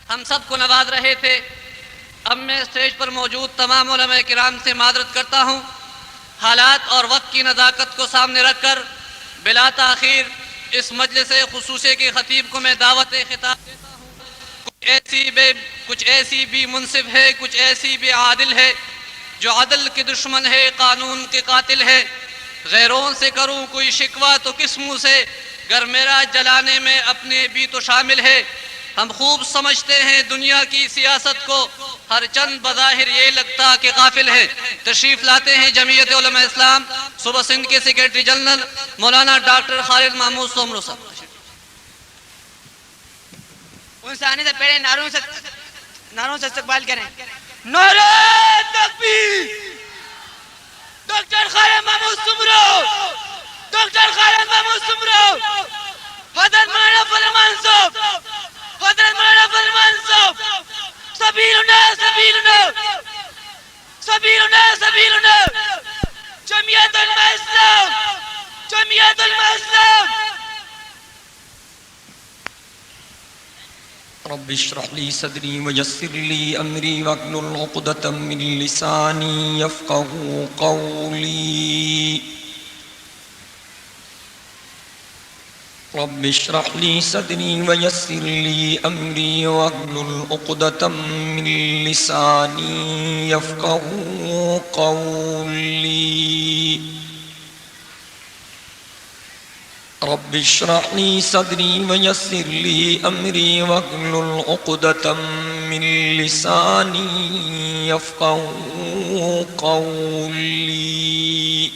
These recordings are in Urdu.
ہم سب کو نواز رہے تھے۔ اب میں اسٹیج پر موجود تمام علماء کرام سے معذرت کرتا ہوں، حالات اور وقت کی نزاکت کو سامنے رکھ کر بلا تاخیر اس مجلس خصوصی کے خطیب کو میں دعوت خطاب دیتا ہوں۔ کچھ ایسی بھی منصف ہے، کچھ ایسی بھی عادل ہے، جو عدل کے دشمن ہے، قانون کے قاتل ہے۔ غیروں سے کروں کوئی شکوہ تو کس منہ سے، گر میرا جلانے میں اپنے بھی تو شامل ہے۔ ہم خوب سمجھتے ہیں دنیا کی سیاست کو، ہر چند بظاہر یہ لگتا کہ غافل ہے۔ تشریف لاتے ہیں جمعیت علماء اسلام صوبہ سندھ کے سیکریٹری جنرل مولانا ڈاکٹر خالد محمود سومرو صاحب۔ ان سے آنے سے پہلے نعروں سے استقبال کریں۔ نعرہ تکبیر! ڈاکٹر خالد محمود سومرو، ڈاکٹر خالد محمود سومرو، حضرت مولانا فرمان صاحب، حضرت مولانا فرمان صاحب، سبیلنا سبیلنا سبیلنا سبیلنا، جمعیت علماء اسلام، جمعیت علماء اسلام۔ رب اشرح لي صدري ويسر لي أمري واحلل عقدة من لساني يفقهوا قولي رب اشرح لي صدري ويسر لي أمري واحلل عقدة من لساني يفقهوا قولي رب اشرح لي صدري ويسر لي أمري واحلل عقدة من لساني يفقهوا قولي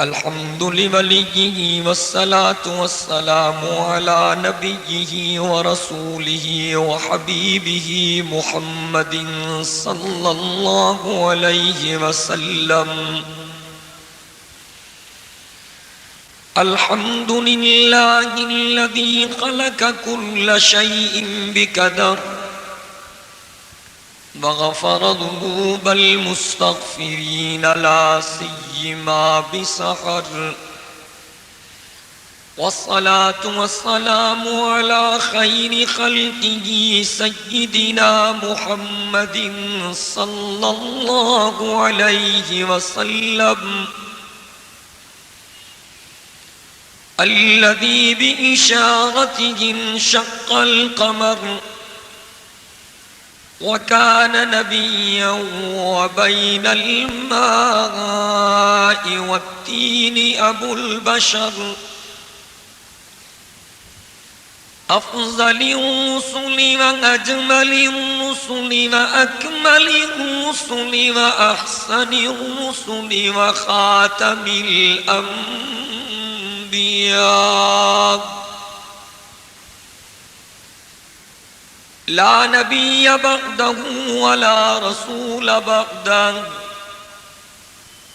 الحمد لوليه والصلاة والسلام على نبيه ورسوله وحبيبه محمد صلى الله عليه وسلم الحمد لله الذي خلق كل شيء بقدر وغفر ذنوب المستغفرين لا سيما بسحر والصلاة والسلام على خير خلقه سيدنا محمد صلى الله عليه وسلم الذي بإشارته انشق القمر وكان نبيا وبين الماء والتين أبو البشر أفضل الرسل وأجمل الرسل وأكمل الرسل وأحسن الرسل وخاتم الأنبياء لا نبي بعده ولا رسول بعده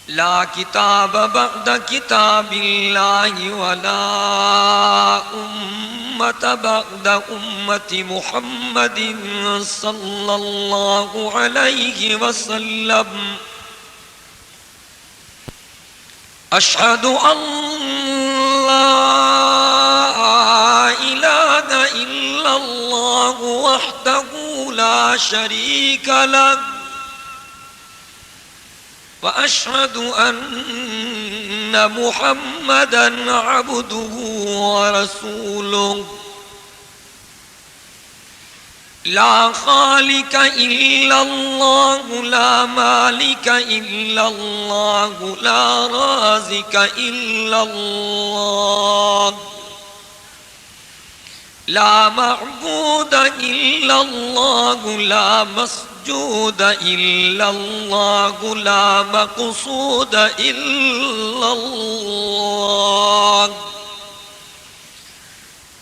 لا كتاب بعد كتاب الله ولا أمة بعد أمة محمد صلى الله عليه وسلم أشهد أن لا إله إلا الله وحده لا شريك له وأشهد أن محمدًا عبده ورسوله لا خالق إلا الله لا مالك إلا الله لا رازق إلا الله لا معبود إلا الله لا مسجود إلا الله لا مقصود إلا الله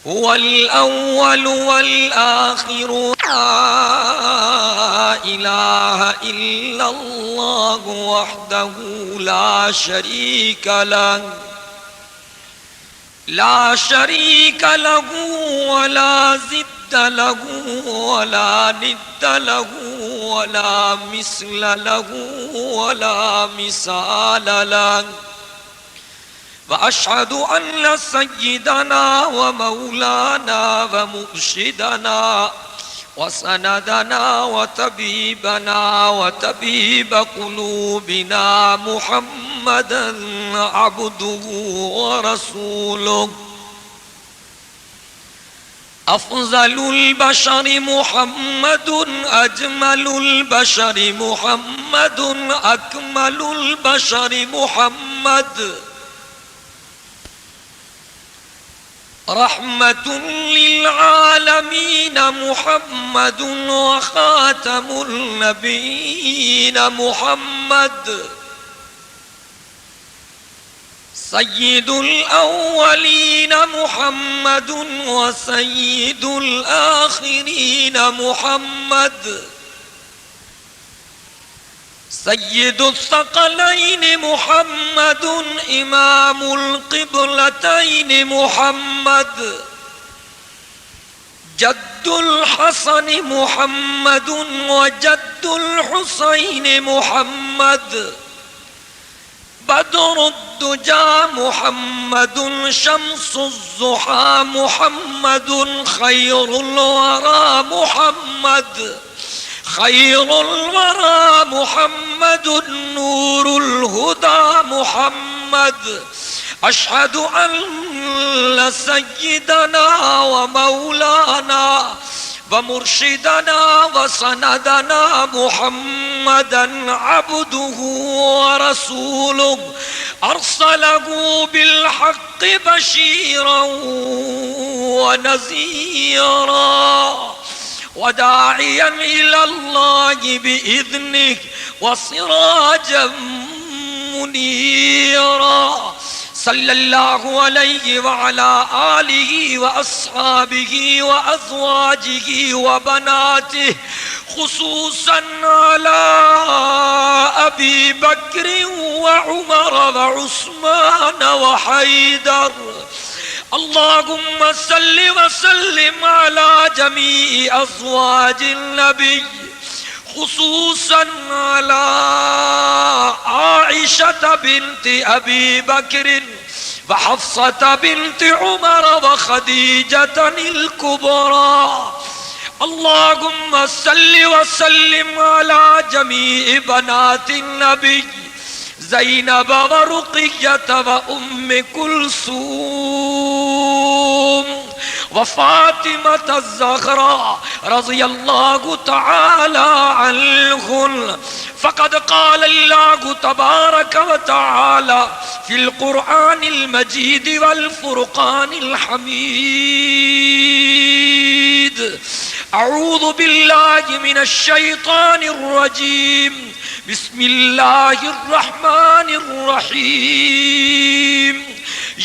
هو الأول والآخر لا إله إلا الله وحده لا شريك له لا شريك له ولا ضد له ولا ند له ولا مثل له ولا مثال له وأشهد أن سيدنا ومولانا ومرشدنا وسندنا وطبيبنا وطبيب قلوبنا محمدا عبده ورسوله أفضل البشر محمد أجمل البشر محمد أكمل البشر محمد رحمة للعالمين محمد وخاتم النبيين محمد سيد الأولين محمد وسيد الآخرين محمد سيد الثقلين محمد إمام القبلتين محمد جد الحسن محمد وجد الحسين محمد بدر الدجى محمد شمس الضحى محمد خير الورى محمد خير الورى محمد نور الهدى محمد أشهد أن سيدنا ومولانا ومرشدنا وسندنا محمدا عبده ورسوله أرسله بالحق بشيرا ونذيرا وداعيا إلى الله بإذنه وسراجا منيرا صلى الله عليه وعلى آله وأصحابه وأزواجه وبناته خصوصا على أبي بكر وعمر وعثمان وحيدر اللهم صل وسلم على جميع أزواج النبي خصوصا على عائشة بنت أبي بكر وحفصة بنت عمر وخديجة الكبرى اللهم صل وسلم على جميع بنات النبي زينب ورقية وأم كلثوم وفاطمة الزهراء رضي الله تعالى عنهن فقد قال الله تبارك وتعالى في القرآن المجيد والفرقان الحميد أعوذ بالله من الشيطان الرجيم بسم الله الرحمن الرحيم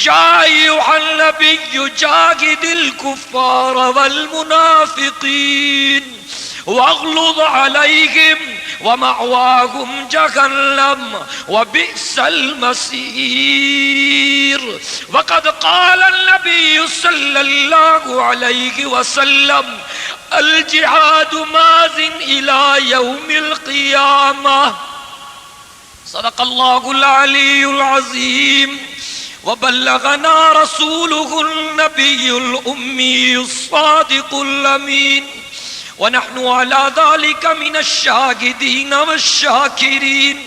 يا أيها النبي جاهد الكفار والمنافقين واغلظ عليهم ومأواهم جهنم وبئس المصير وقد قال النبي صلى الله عليه وسلم الجهاد ماض إلى يوم القيامة صدق الله العلي العظيم وبلغنا رسوله النبي الأمي الصادق الأمين ونحن على ذلك من الشاهدين والشاكرين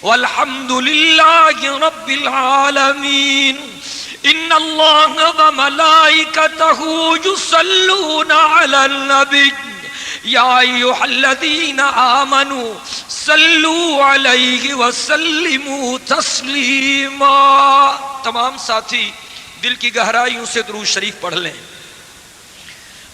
والحمد لله رب العالمين إن الله وملائكته يصلون على النبي يا أيها الذين آمنوا صلوا عليه وسلموا تسلیما. تمام ساتھی دل کی گہرائیوں سے درود شریف پڑھ لیں.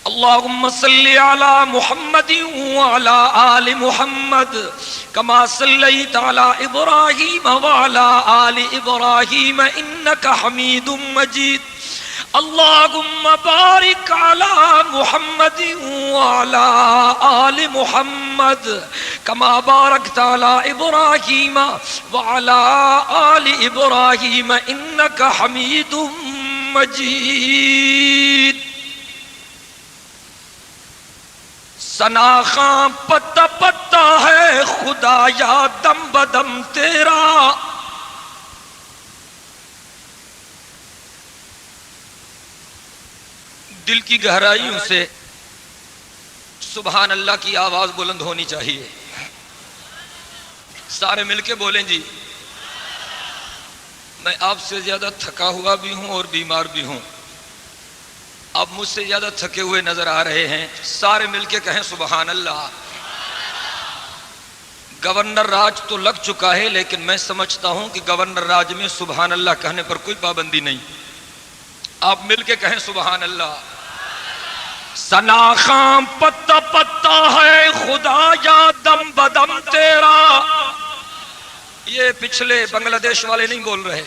اللهم صل على محمد وعلى آل محمد كما صليت على إبراهيم وعلى آل إبراهيم إنك حميد مجيد. اللهم بارك على محمد وعلى آل محمد كما باركت على إبراهيم وعلى آل إبراهيم إنك حميد مجيد. ثنا خاں پتا پتا ہے خدایا دم بدم تیرا، دل کی گہرائیوں سے سبحان اللہ کی آواز بلند ہونی چاہیے. سارے مل کے بولیں جی. میں آپ سے زیادہ تھکا ہوا بھی ہوں اور بیمار بھی ہوں. آپ مجھ سے زیادہ تھکے ہوئے نظر آ رہے ہیں. سارے مل کے کہیں سبحان اللہ. گورنر راج تو لگ چکا ہے، لیکن میں سمجھتا ہوں کہ گورنر راج میں سبحان اللہ کہنے پر کوئی پابندی نہیں. آپ مل کے کہیں سبحان اللہ. ثنا خام پتا پتا ہے خدا یا دم بدم تیرا. یہ پچھلے بنگلہ دیش والے نہیں بول رہے،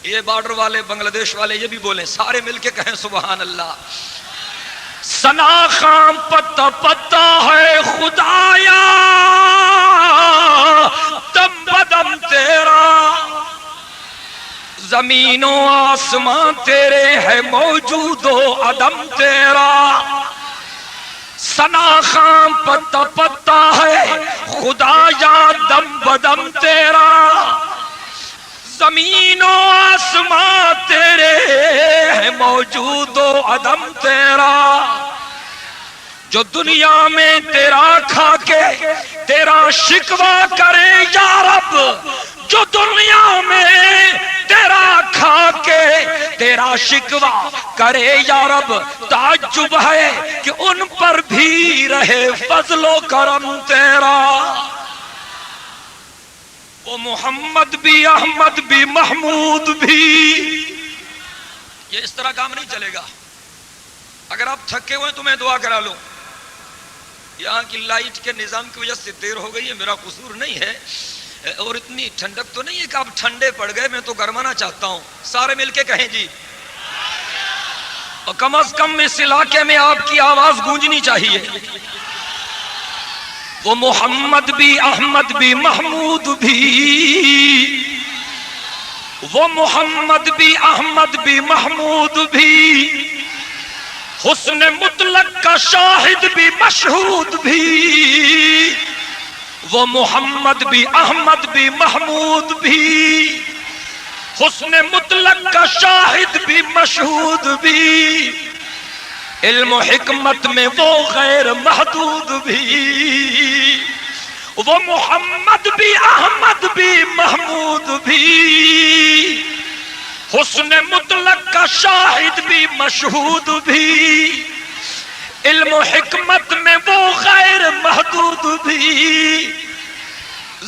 یہ بارڈر والے بنگلہ دیش والے یہ بھی بولیں. سارے مل کے کہیں سبحان اللہ. ثنا خام پتا پتا ہے خدایا دم بدم تیرا. زمین و آسمان تیرے ہے موجود و عدم تیرا. ثنا خام پتا پتا ہے خدایا دم بدم تیرا. زمین و آسمان تیرے ہے موجود و عدم تیرا. جو دنیا میں تیرا کھا کے تیرا شکوہ کرے یا رب، جو دنیا میں تیرا کھا کے تیرا شکوہ کرے یا رب، تعجب ہے کہ ان پر بھی رہے فضل و کرم تیرا. وہ محمد بھی احمد بھی محمود بھی. یہ اس طرح کام نہیں چلے گا. اگر آپ تھکے ہوئے تو میں دعا کرا لوں. یہاں کی لائٹ کے نظام کی وجہ سے دیر ہو گئی ہے، میرا قصور نہیں ہے. اور اتنی ٹھنڈک تو نہیں ہے کہ آپ ٹھنڈے پڑ گئے. میں تو گرمانا چاہتا ہوں. سارے مل کے کہیں جی. اور کم از کم اس علاقے میں آپ کی آواز گونجنی چاہیے. وہ محمد بھی احمد بھی محمود بھی. وہ محمد بھی احمد بھی محمود بھی. حسن مطلق کا شاہد بھی مشہود بھی. وہ محمد بھی احمد بھی محمود بھی. حسن مطلق کا شاہد بھی مشہود بھی. علم و حکمت میں وہ غیر محدود بھی. وہ محمد بھی احمد بھی محمود بھی. حسن مطلق کا شاہد بھی مشہود بھی. علم و حکمت میں وہ غیر محدود بھی.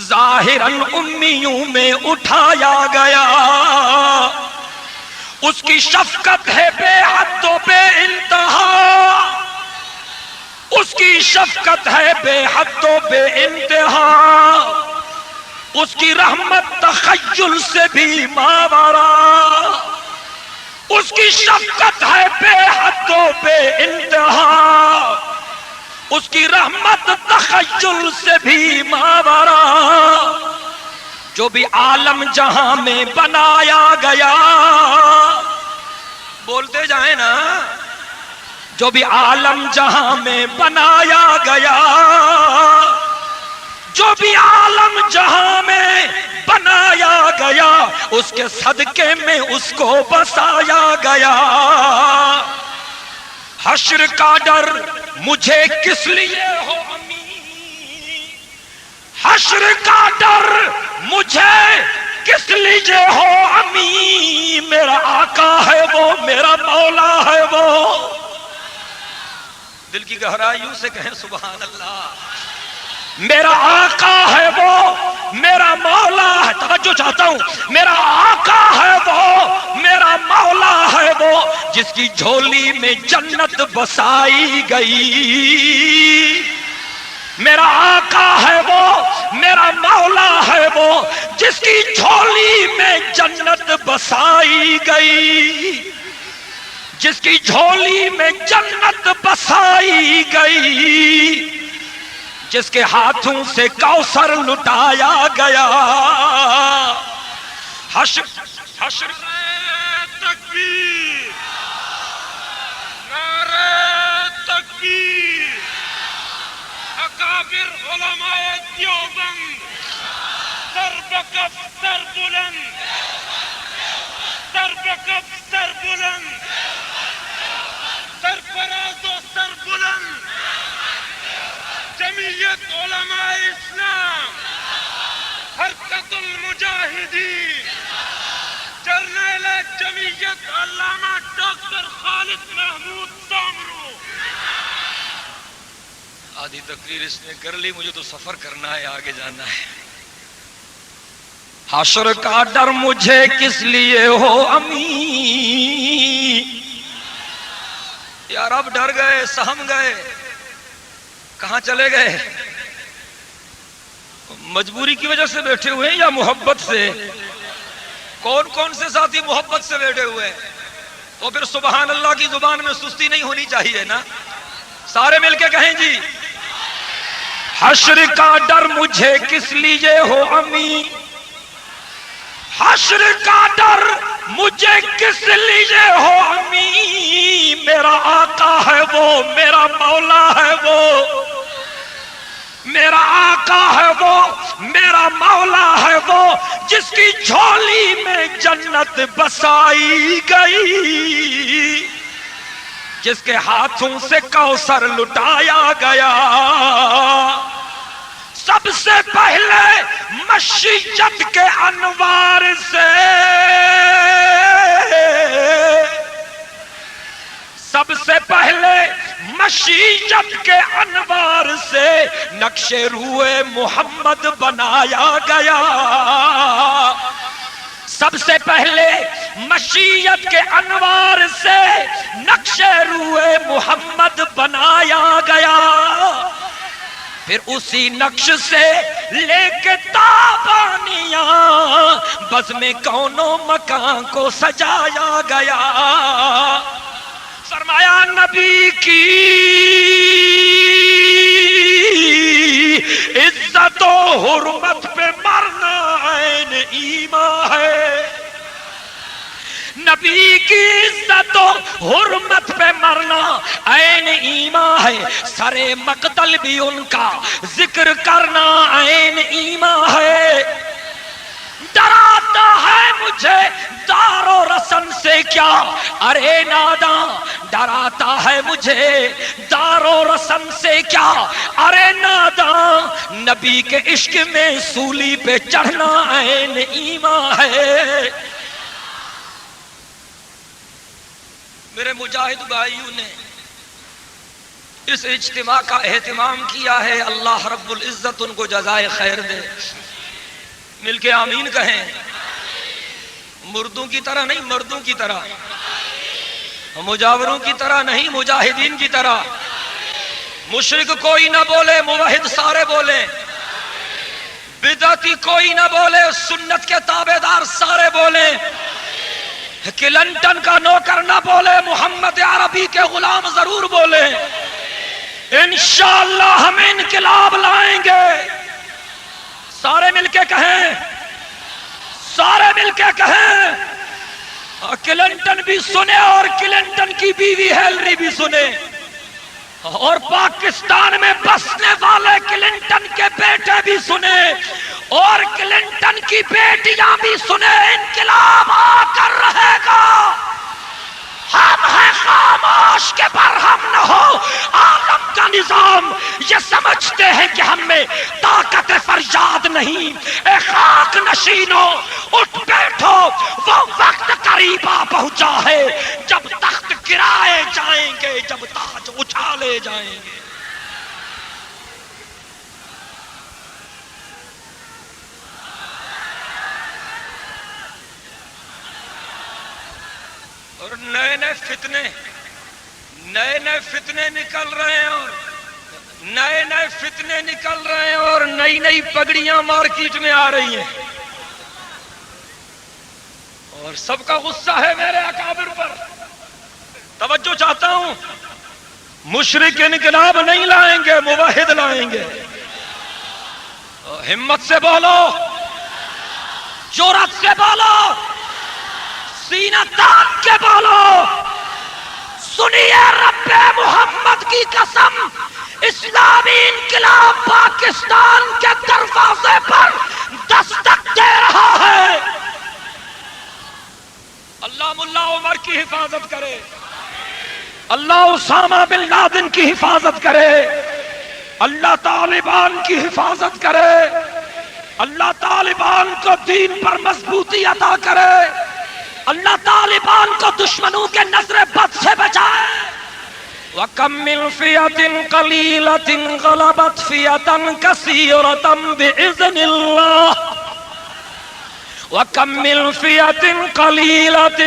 ظاہراً امیوں میں اٹھایا گیا. اس کی شفقت ہے بے حد و بے انتہا. اس کی شفقت ہے بے حد و بے انتہا. اس کی رحمت تخیل سے بھی ماورا. اس کی شفقت ہے بے حد و بے انتہا. اس کی رحمت تخیل سے بھی ماورا. جو بھی عالم جہاں میں بنایا گیا، بولتے جائیں نا. جو بھی عالم جہاں میں بنایا گیا، جو بھی عالم جہاں میں بنایا گیا، اس کے صدقے میں اس کو بسایا گیا. حشر کا ڈر مجھے کس لیے ہو امی. حشر کا ڈر مجھے کس لیے ہو امی. میرا آقا ہے وہ، میرا مولا ہے وہ. دل کی گہرائیوں سے کہیں سبحان اللہ. میرا آقا ہے وہ، میرا مولا ہے. توجہ چاہتا ہوں. میرا آقا ہے وہ، میرا مولا ہے وہ، جس کی جھولی میں جنت بسائی گئی. میرا آقا ہے وہ، میرا مولا ہے وہ، جس کی جھولی میں جنت بسائی گئی. جس کی جھولی میں جنت بسائی گئی. جس کے ہاتھوں سے کوثر لٹایا گیا. حشر تکبیر، نعرہ تکبیر. اکابر علماء دیوبند سر بکف سر بلند، سر بکف سر بلند. المجاہدین جرنیل جمعیت علامہ ڈاکٹر خالد محمود سامرو. آدھی تقریر اس نے کر لی، مجھے تو سفر کرنا ہے، آگے جانا ہے. حشر کا ڈر مجھے کس لیے ہو امی، یار اب ڈر گئے، سہم گئے، کہاں چلے گئے؟ مجبوری کی وجہ سے بیٹھے ہوئے ہیں یا محبت سے؟ کون کون سے ساتھی محبت سے بیٹھے ہوئے ہیں؟ تو پھر سبحان اللہ کی زبان میں سستی نہیں ہونی چاہیے نا، سارے مل کے کہیں جی. حشر کا ڈر مجھے کس لیے ہو امی، حشر کا ڈر مجھے کس لیے ہو امی، میرا آقا ہے وہ، میرا مولا ہے وہ، میرا آقا ہے وہ، میرا مولا ہے وہ، جس کی جھولی میں جنت بسائی گئی، جس کے ہاتھوں سے کوثر لٹایا گیا. سب سے پہلے مشیت کے انوار سے، سب سے پہلے مشیت کے انوار سے نقش روئے محمد بنایا گیا. سب سے پہلے مشیت کے انوار سے نقش روئے محمد بنایا گیا، پھر اسی نقش سے لے کے تابانیاں بزم کون و مکان کو سجایا گیا. فرمایا نبی کی عزت و حرمت پہ مرنا عین ایمان ہے، نبی کی عزت و حرمت پہ مرنا عین ایمان ہے، سر مقتل بھی ان کا ذکر کرنا عین ایمان ہے. ڈراتا ہے مجھے دار و رسن سے کیا، ارے ناداں ڈراتا ہے مجھے دار و رسن سے کیا، ارے ناداں نبی کے عشق میں سولی پہ چڑھنا عین ایمان ہے. میرے مجاہد بھائیوں نے اس اجتماع کا اہتمام کیا ہے، اللہ رب العزت ان کو جزائے خیر دے. مل کے آمین کہیں. مردوں کی طرح نہیں، مردوں کی طرح، مجاوروں کی طرح نہیں، مجاہدین کی طرح. مشرک کوئی نہ بولے، موحد سارے بولیں. بدعتی کوئی نہ بولے، سنت کے تابعدار سارے بولیں. کلنٹن کا نوکر نہ بولے، محمد عربی کے غلام ضرور بولیں. انشاءاللہ ہم انقلاب لائیں گے. سارے مل کے کہیں، سارے مل کے کہیں. کلنٹن بھی سنے اور کلنٹن کی بیوی ہیلری بھی سنے، اور پاکستان میں بسنے والے کلنٹن کے بیٹے بھی سنے، اور کلنٹن کی بیٹیاں بھی سنے. انقلاب آ کر رہے گا. ہم ہیں خاموش کہ برہم نہ ہو عالم کا نظام. یہ سمجھتے ہیں کہ ہم میں طاقت فریاد نہیں. اے خاک نشینوں اٹھ بیٹھو، وہ وقت قریب آ پہنچا ہے جب تخت گرائے جائیں گے، جب تاج اچھالے جائیں گے. اور نئے نئے فتنے نکل رہے ہیں، اور نئے فتنے نکل رہے ہیں، اور نئی نئی پگڑیاں مارکیٹ میں آ رہی ہیں، اور سب کا غصہ ہے میرے اکابر پر. توجہ چاہتا ہوں، مشرک انقلاب نہیں لائیں گے، موحد لائیں گے. ہمت سے بولو، جرأت سے بولو، سینہ تان کے بولو. سنیے رب محمد کی قسم، اسلامی انقلاب پاکستان کے دروازے پر دستک دے رہا ہے. اللہ ملا عمر کی حفاظت کرے، اللہ اسامہ بن لادن کی حفاظت کرے، اللہ طالبان کی حفاظت کرے. اللہ طالبان کو دین پر مضبوطی عطا کرے، اللہ طالبان کو دشمنوں کے نظر بد سے بچائے۔ وَكَمْ مِنْ فِئَةٍ قَلِيلَةٍ غَلَبَتْ فِئَةً كَثِيرَةً بِإِذْنِ اللَّهِ وَكَمْ مِنْ فِئَةٍ قَلِيلَةٍ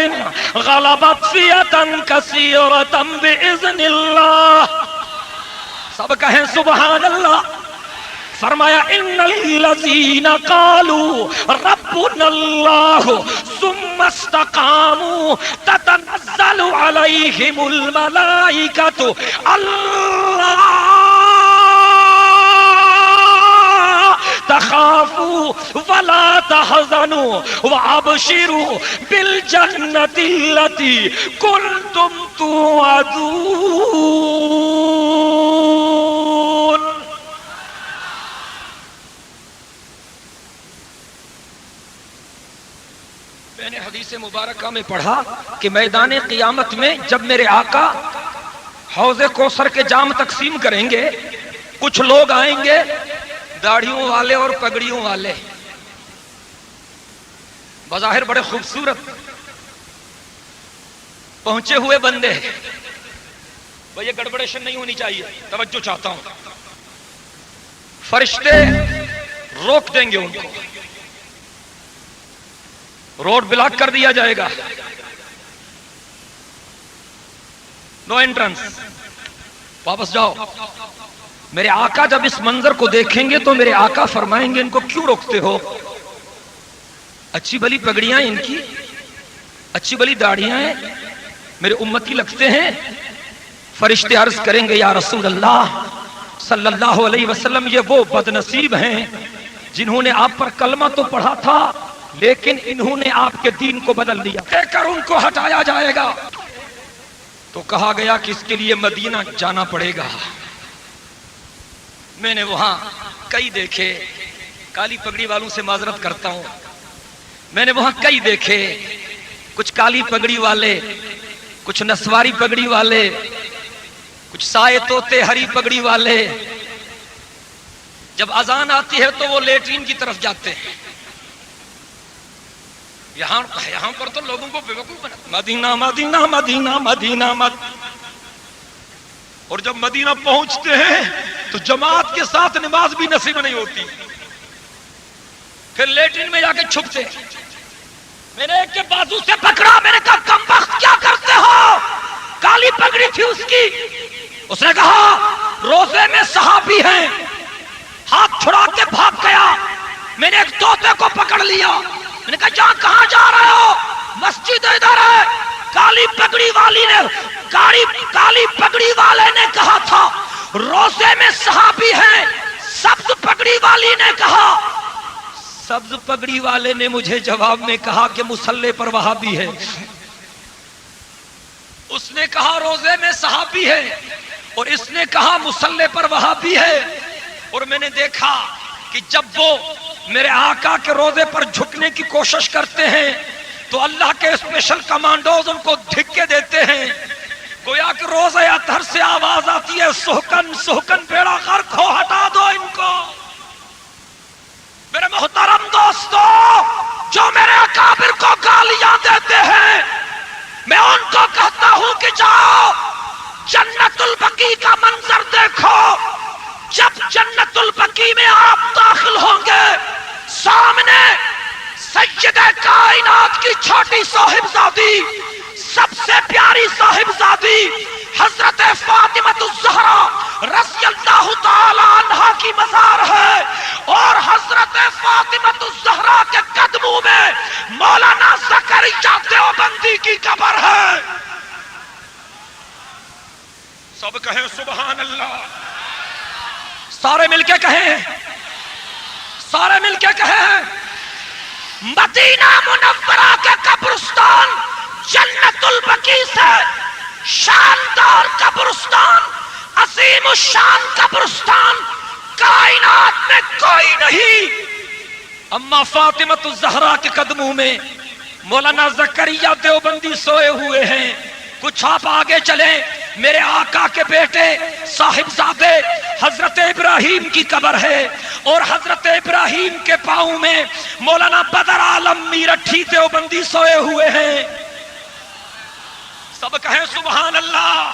غَلَبَتْ فِئَةً كَثِيرَةً بِإِذْنِ اللَّهِ۔ سب کہیں سبحان اللہ۔ فرمایا ان الذین قالوا ربنا اللہ ثم استقاموا تتنزل علیہم الملائکۃ اللہ تخافوا ولا تحزنوا وابشروا بالجنۃ التي کنتم توعدون۔ میں نے حدیث مبارکہ میں پڑھا کہ میدان قیامت میں جب میرے آقا حوض کوثر کے جام تقسیم کریں گے، کچھ لوگ آئیں گے داڑھیوں والے اور پگڑیوں والے، بظاہر بڑے خوبصورت پہنچے ہوئے بندے، بھئی یہ گڑبڑیشن نہیں ہونی چاہیے، توجہ چاہتا ہوں۔ فرشتے روک دیں گے ان کو، روڈ بلاک کر دیا جائے گا، نو انٹرنس، واپس جاؤ۔ میرے آقا جب اس منظر کو دیکھیں گے تو میرے آقا فرمائیں گے ان کو کیوں روکتے ہو؟ اچھی بلی پگڑیاں ان کی، اچھی بلی داڑھیاں ہیں، میرے امتی لگتے ہیں۔ فرشتے عرض کریں گے یا رسول اللہ صلی اللہ علیہ وسلم، یہ وہ بد نصیب ہیں جنہوں نے آپ پر کلمہ تو پڑھا تھا لیکن انہوں نے آپ کے دین کو بدل دیا، کہہ کر ان کو ہٹایا جائے گا۔ تو کہا گیا کہ اس کے لیے مدینہ جانا پڑے گا۔ میں نے وہاں کئی دیکھے، کالی پگڑی والوں سے معذرت کرتا ہوں، میں نے وہاں کئی دیکھے، کچھ کالی پگڑی والے، کچھ نسواری پگڑی والے، کچھ سائے طوطے ہری پگڑی والے، جب اذان آتی ہے تو وہ لیٹرین کی طرف جاتے ہیں۔ یہاں پر تو لوگوں کو بیوقوف بنا، مدینہ مدینہ مدینہ مدینہ اور جب مدینہ پہنچتے ہیں تو جماعت کے ساتھ نماز بھی نصیب نہیں ہوتی، پھر لیٹرین میں جا کے چھپتے۔ میں نے ایک کے بازو سے پکڑا، میں نے کہا کمبخت کیا کرتے ہو؟ کالی پگڑی تھی اس کی، اس نے کہا روزے میں صحابی ہیں، ہاتھ چھڑا کے بھاگ گیا۔ میں نے ایک طوطے کو پکڑ لیا، میں نے کہا جہاں کہاں جا رہے ہو؟ مسجد ادھر ہے۔ کالی پگڑی والے نے کہا تھا روزے میں صحابی ہیں، سبز پگڑی والی نے کہا، سبز پگڑی والے نے مجھے جواب میں کہا کہ مصلی پر وہابی ہے۔ اس نے کہا روزے میں صحابی ہے اور اس نے کہا مصلی پر وہابی ہے۔ اور میں نے دیکھا کہ جب وہ میرے آقا کے روزے پر جھکنے کی کوشش کرتے ہیں تو اللہ کے اسپیشل کمانڈوز ان کو دھکے دیتے ہیں، گویا کہ روزے اطہر سے آواز آتی ہے سہکن سہکن بیڑا غرق ہو، ہٹا دو ان کو۔ میرے محترم دوستو، جو میرے اکابر کو گالیاں دیتے ہیں، میں ان کو کہتا ہوں کہ جاؤ جنت البقیع کا منظر دیکھو۔ جب جنت البقیع میں آپ داخل ہوں گے، سامنے سیدہ کائنات کی چھوٹی صاحبزادی، سب سے پیاری صاحبزادی حضرت فاطمہ الزہرا رضی اللہ تعالی عنہا کی مزار ہے، اور حضرت فاطمہ الزہرا کے قدموں میں مولانا زکریا دیوبندی کی قبر ہے۔ سب کہیں سبحان اللہ، سارے مل کے کہیں، سارے مل کے کہیں، مدینہ منورہ کے قبرستان جنت البقیع سے شاندار قبرستان، عظیم الشان قبرستان کائنات میں کوئی نہیں۔ اما فاطمہ الزہرا کے قدموں میں مولانا زکریا دیوبندی سوئے ہوئے ہیں۔ کچھ آپ آگے چلیں، میرے آقا کے بیٹے صاحبزادے حضرت ابراہیم کی قبر ہے، اور حضرت ابراہیم کے پاؤں میں مولانا بدر عالم میرٹھی دیوبندی سوئے ہوئے ہیں۔ سب کہیں سبحان اللہ،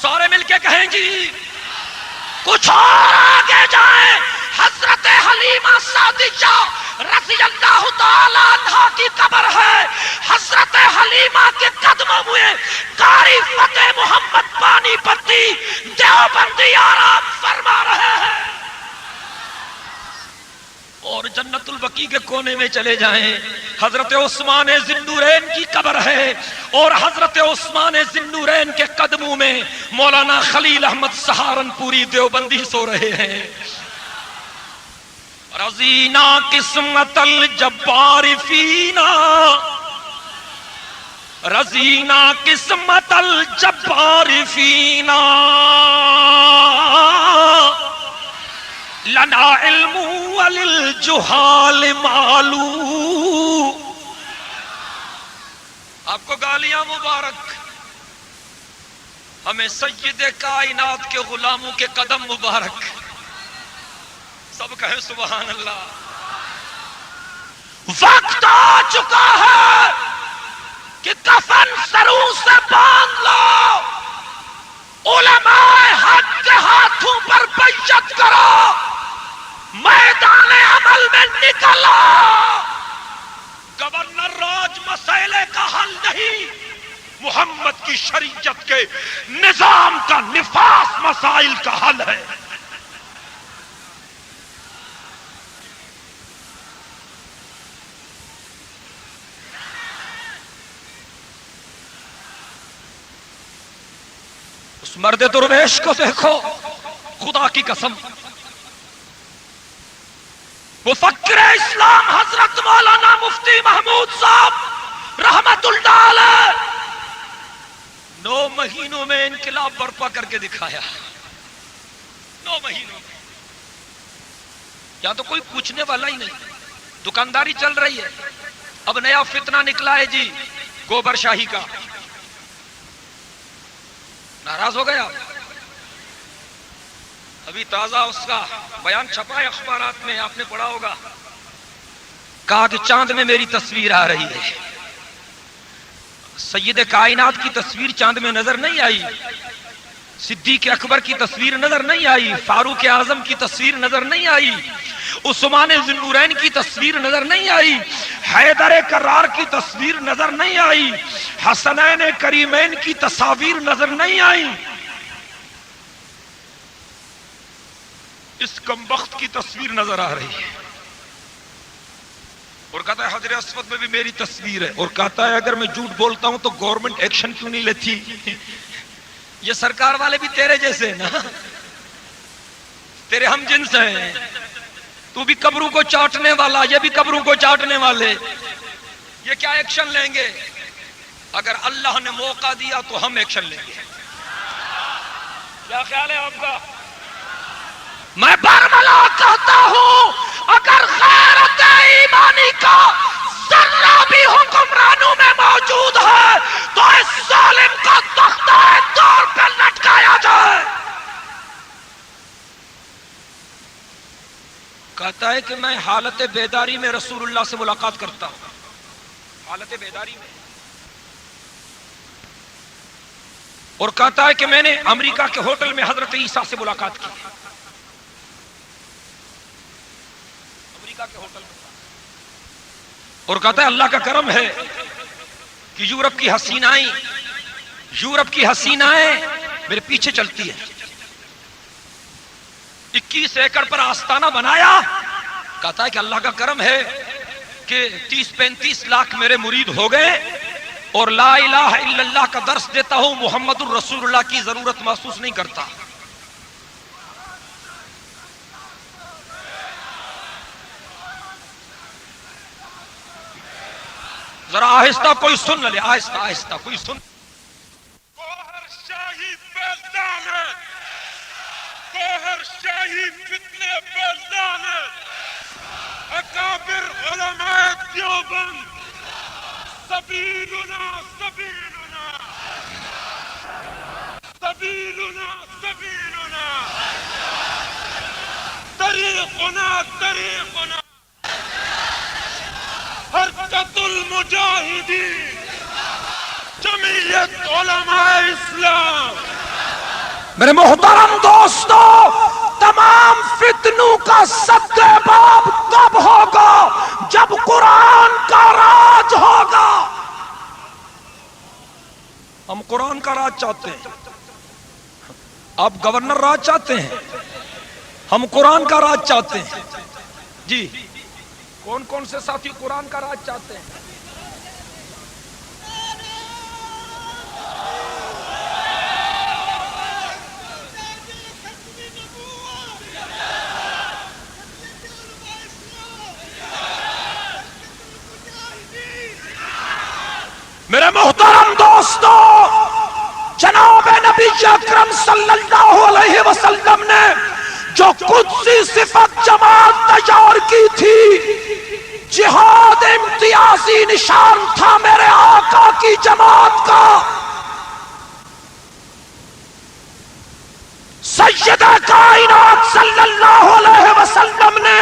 سارے مل کے کہیں جی۔ کچھ اور آگے جائیں، حضرت حلیمہ سعدیہ رضی اللہ تعالیٰ عنہا کی قبر ہے۔ حضرت حلیمہ کے قدموں میں قاری فتح محمد پانی پتی دیوبندی آرام فرما رہے ہیں۔ اور جنت البقیع کے کونے میں چلے جائیں، حضرت عثمان ذی النورین کی قبر ہے، اور حضرت عثمان ذی النورین کے قدموں میں مولانا خلیل احمد سہارنپوری دیوبندی سو رہے ہیں۔ رضینا قسمت الجبار فینا، رضینا قسمت الجبار فینا، لنا علم وللجہال معلوم۔ آپ کو گالیاں مبارک، ہمیں سید کائنات کے غلاموں کے قدم مبارک۔ سب کہیں سبحان اللہ۔ وقت آ چکا ہے کہ کفن سروں سے باندھ لو، علماء حق کے ہاتھوں پر بیعت کرو، میدان عمل میں نکلو۔ گورنر راج مسئلے کا حل نہیں، محمد کی شریعت کے نظام کا نفاذ مسائل کا حل ہے۔ اس مرد درویش کو دیکھو، خدا کی قسم، مفکر اسلام حضرت مولانا مفتی محمود صاحب رحمت اللہ علیہ 9 مہینوں میں انقلاب برپا کر کے دکھایا۔ 9 مہینوں میں یہاں تو کوئی پوچھنے والا ہی نہیں، دکانداری چل رہی ہے۔ اب نیا فتنہ نکلا ہے جی گوبر شاہی کا، ناراض ہو گیا؟ ابھی تازہ اس کا بیان چھپا ہے اخبارات میں، آپ نے پڑھا ہوگا، کہا کہ چاند میں میری تصویر آ رہی ہے۔ سید کائنات کی تصویر چاند میں نظر نہیں آئی، صدیق اکبر کی تصویر نظر نہیں آئی، فاروق اعظم کی تصویر نظر نہیں آئی، عثمان ذی النورین کی تصویر نظر نہیں آئی، حیدر کرار کی تصویر نظر نہیں آئی، حسنین کریمین کی تصاویر نظر نہیں آئی۔ اس کمبخت کی تصویر نظر آ رہی ہے، اور کہتا ہے حجر اسود میں بھی میری تصویر ہے، اور کہتا ہے اگر میں جھوٹ بولتا ہوں تو گورنمنٹ ایکشن کیوں نہیں لیتی؟ یہ سرکار والے بھی تیرے جیسے ہیں نا، تیرے ہم جنس ہیں، تو بھی قبروں کو چاٹنے والا، یہ بھی قبروں کو چاٹنے والے، یہ کیا ایکشن لیں گے؟ اگر اللہ نے موقع دیا تو ہم ایکشن لیں گے۔ کیا خیال ہے آپ کا؟ میں برملا کہتا ہوں، اگر غیرت ایمانی کا ذرہ بھی حکمرانوں میں موجود ہے تو اس ظالم کا تختہ دور پہ لٹکایا جائے۔ کہتا ہے کہ میں حالت بیداری میں رسول اللہ سے ملاقات کرتا ہوں، حالت بیداری میں، اور کہتا ہے کہ میں نے امریکہ کے ہوٹل میں حضرت عیسیٰ سے ملاقات کی، امریکہ کے ہوٹل میں، اور کہتا ہے اللہ کا کرم ہے کہ یورپ کی حسینائیں میرے پیچھے چلتی ہے۔ 21 ایکڑ پر آستانہ بنایا، کہتا ہے کہ اللہ کا کرم ہے کہ 30-35 لاکھ میرے مرید ہو گئے، اور لا الہ الا اللہ کا درس دیتا ہوں، محمد الرسول اللہ کی ضرورت محسوس نہیں کرتا۔ ذرا آہستہ کوئی سن لے، آہستہ آہستہ کوئی سن۔ گوہر شاہی بیلدان ہے، گوہر شاہی فتنے بیلدان ہے، اکابر علماء دیوبند، سبیلنا سبیلنا۔ طریقنا طریقنا حرکت المجاہدین جمعیت علماء اسلام. میرے محترم دوستو، تمام فتنوں کا سد باب تب ہوگا جب قرآن کا راج ہوگا. ہم قرآن کا راج چاہتے ہیں، آپ گورنر راج چاہتے ہیں، ہم قرآن کا راج چاہتے ہیں. جی کون کون سے ساتھی قرآن کا راج چاہتے ہیں؟ میرے محترم دوستو، جناب نبی اکرم صلی اللہ علیہ وسلم نے جو قدسی صفت جماعت تیار کی تھی، جہاد امتیازی نشان تھا میرے آقا کی جماعت کا. سید کائنات صلی اللہ علیہ وسلم نے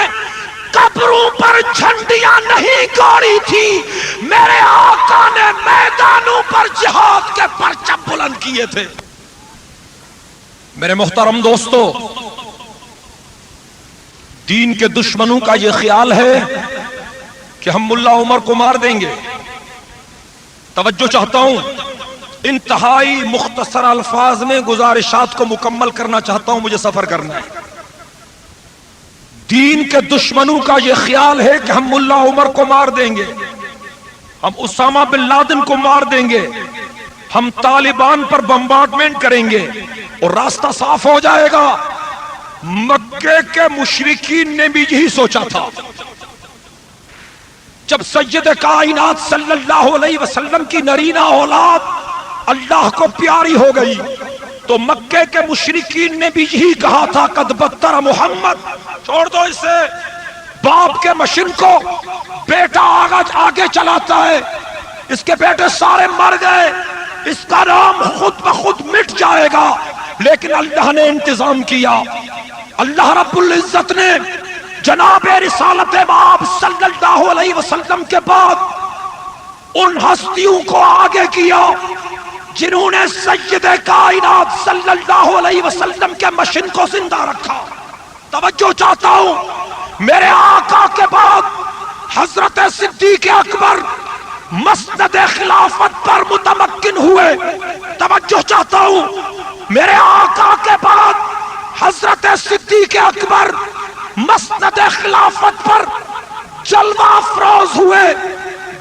قبروں پر جھنڈیاں نہیں گاڑی تھی، میرے آقا نے میدانوں پر جہاد کے پرچم بلند کیے تھے. میرے محترم دوستو، دین کے دشمنوں کا یہ خیال ہے کہ ہم ملا عمر کو مار دیں گے. توجہ چاہتا ہوں، انتہائی مختصر الفاظ میں گزارشات کو مکمل کرنا چاہتا ہوں، مجھے سفر کرنا ہے. دین کے دشمنوں کا یہ خیال ہے کہ ہم ملا عمر کو مار دیں گے، ہم اسامہ بن لادن کو مار دیں گے، ہم طالبان پر بمبارڈمنٹ کریں گے اور راستہ صاف ہو جائے گا. مکے کے مشرکین نے بھی یہی سوچا تھا. جب سید کائنات صلی اللہ علیہ وسلم کی نرینہ اولاد اللہ کو پیاری ہو گئی تو مکے کے مشرکین نے بھی یہی کہا تھا، قد بدتر محمد، چھوڑ دو اسے، باپ کے مشن کو بیٹا آگے چلاتا ہے، اس کے بیٹے سارے مر گئے، اس کا نام خود بخود مٹ جائے گا. لیکن اللہ نے انتظام کیا. اللہ رب العزت نے جناب رسالت مآب صلی اللہ علیہ وسلم کے بعد ان ہستیوں کو آگے کیا جنہوں نے سید کائنات صلی اللہ علیہ وسلم کے مشن کو زندہ رکھا. توجہ چاہتا ہوں، میرے آقا کے بعد حضرت صدیق اکبر مسند خلافت پر متمکن ہوئے. توجہ چاہتا ہوں، میرے آقا کے بعد حضرت صدیق اکبر مسند خلافت پر جلوہ افروز ہوئے.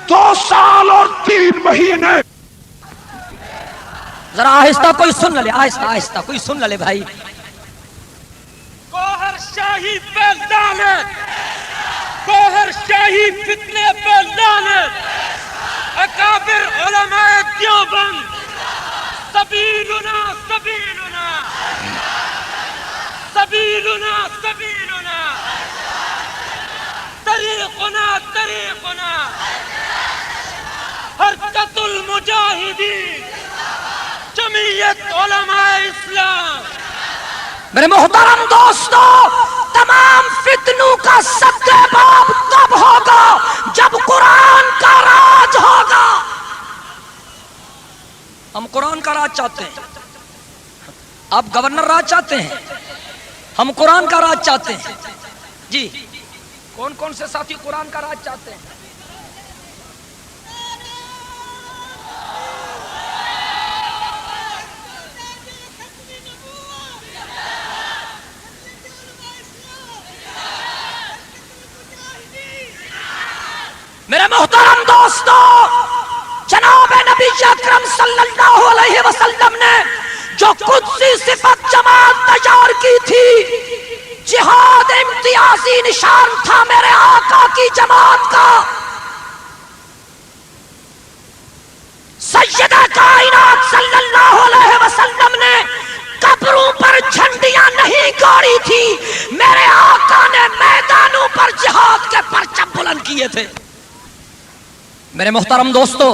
2 سال اور 3 مہینے. ذرا آہستہ کوئی سن لے، آہستہ آہستہ کوئی سن لے بھائی. گوہر شاہی پہ لعنت، گوہر شاہی فتنے پہ لعنت. اکابر علماء دیوبند، سبیلنا سبیلنا سبیلنا سبیلنا طریقنا طریقنا حرکت المجاہدین جمعیت علماء اسلام. میرے محترم دوستو، تمام فتنوں کا سد باب تب ہوگا جب قرآن کا راج ہوگا. ہم قرآن کا راج چاہتے ہیں، آپ گورنر راج چاہتے ہیں، ہم قرآن کا راج چاہتے ہیں. جی کون کون سے ساتھی قرآن کا راج چاہتے ہیں؟ میرے محترم دوستو، جناب نبی اکرم صلی اللہ علیہ وسلم نے جو قدسی صفت جماعت تیار کی تھی، جہاد امتیازی نشان تھا میرے آقا کی جماعت کا. سید کائنات صلی اللہ علیہ وسلم نے قبروں پر جھنڈیاں نہیں گاڑی تھی، میرے آقا نے میدانوں پر جہاد کے پرچم بلند کیے تھے. میرے محترم دوستو،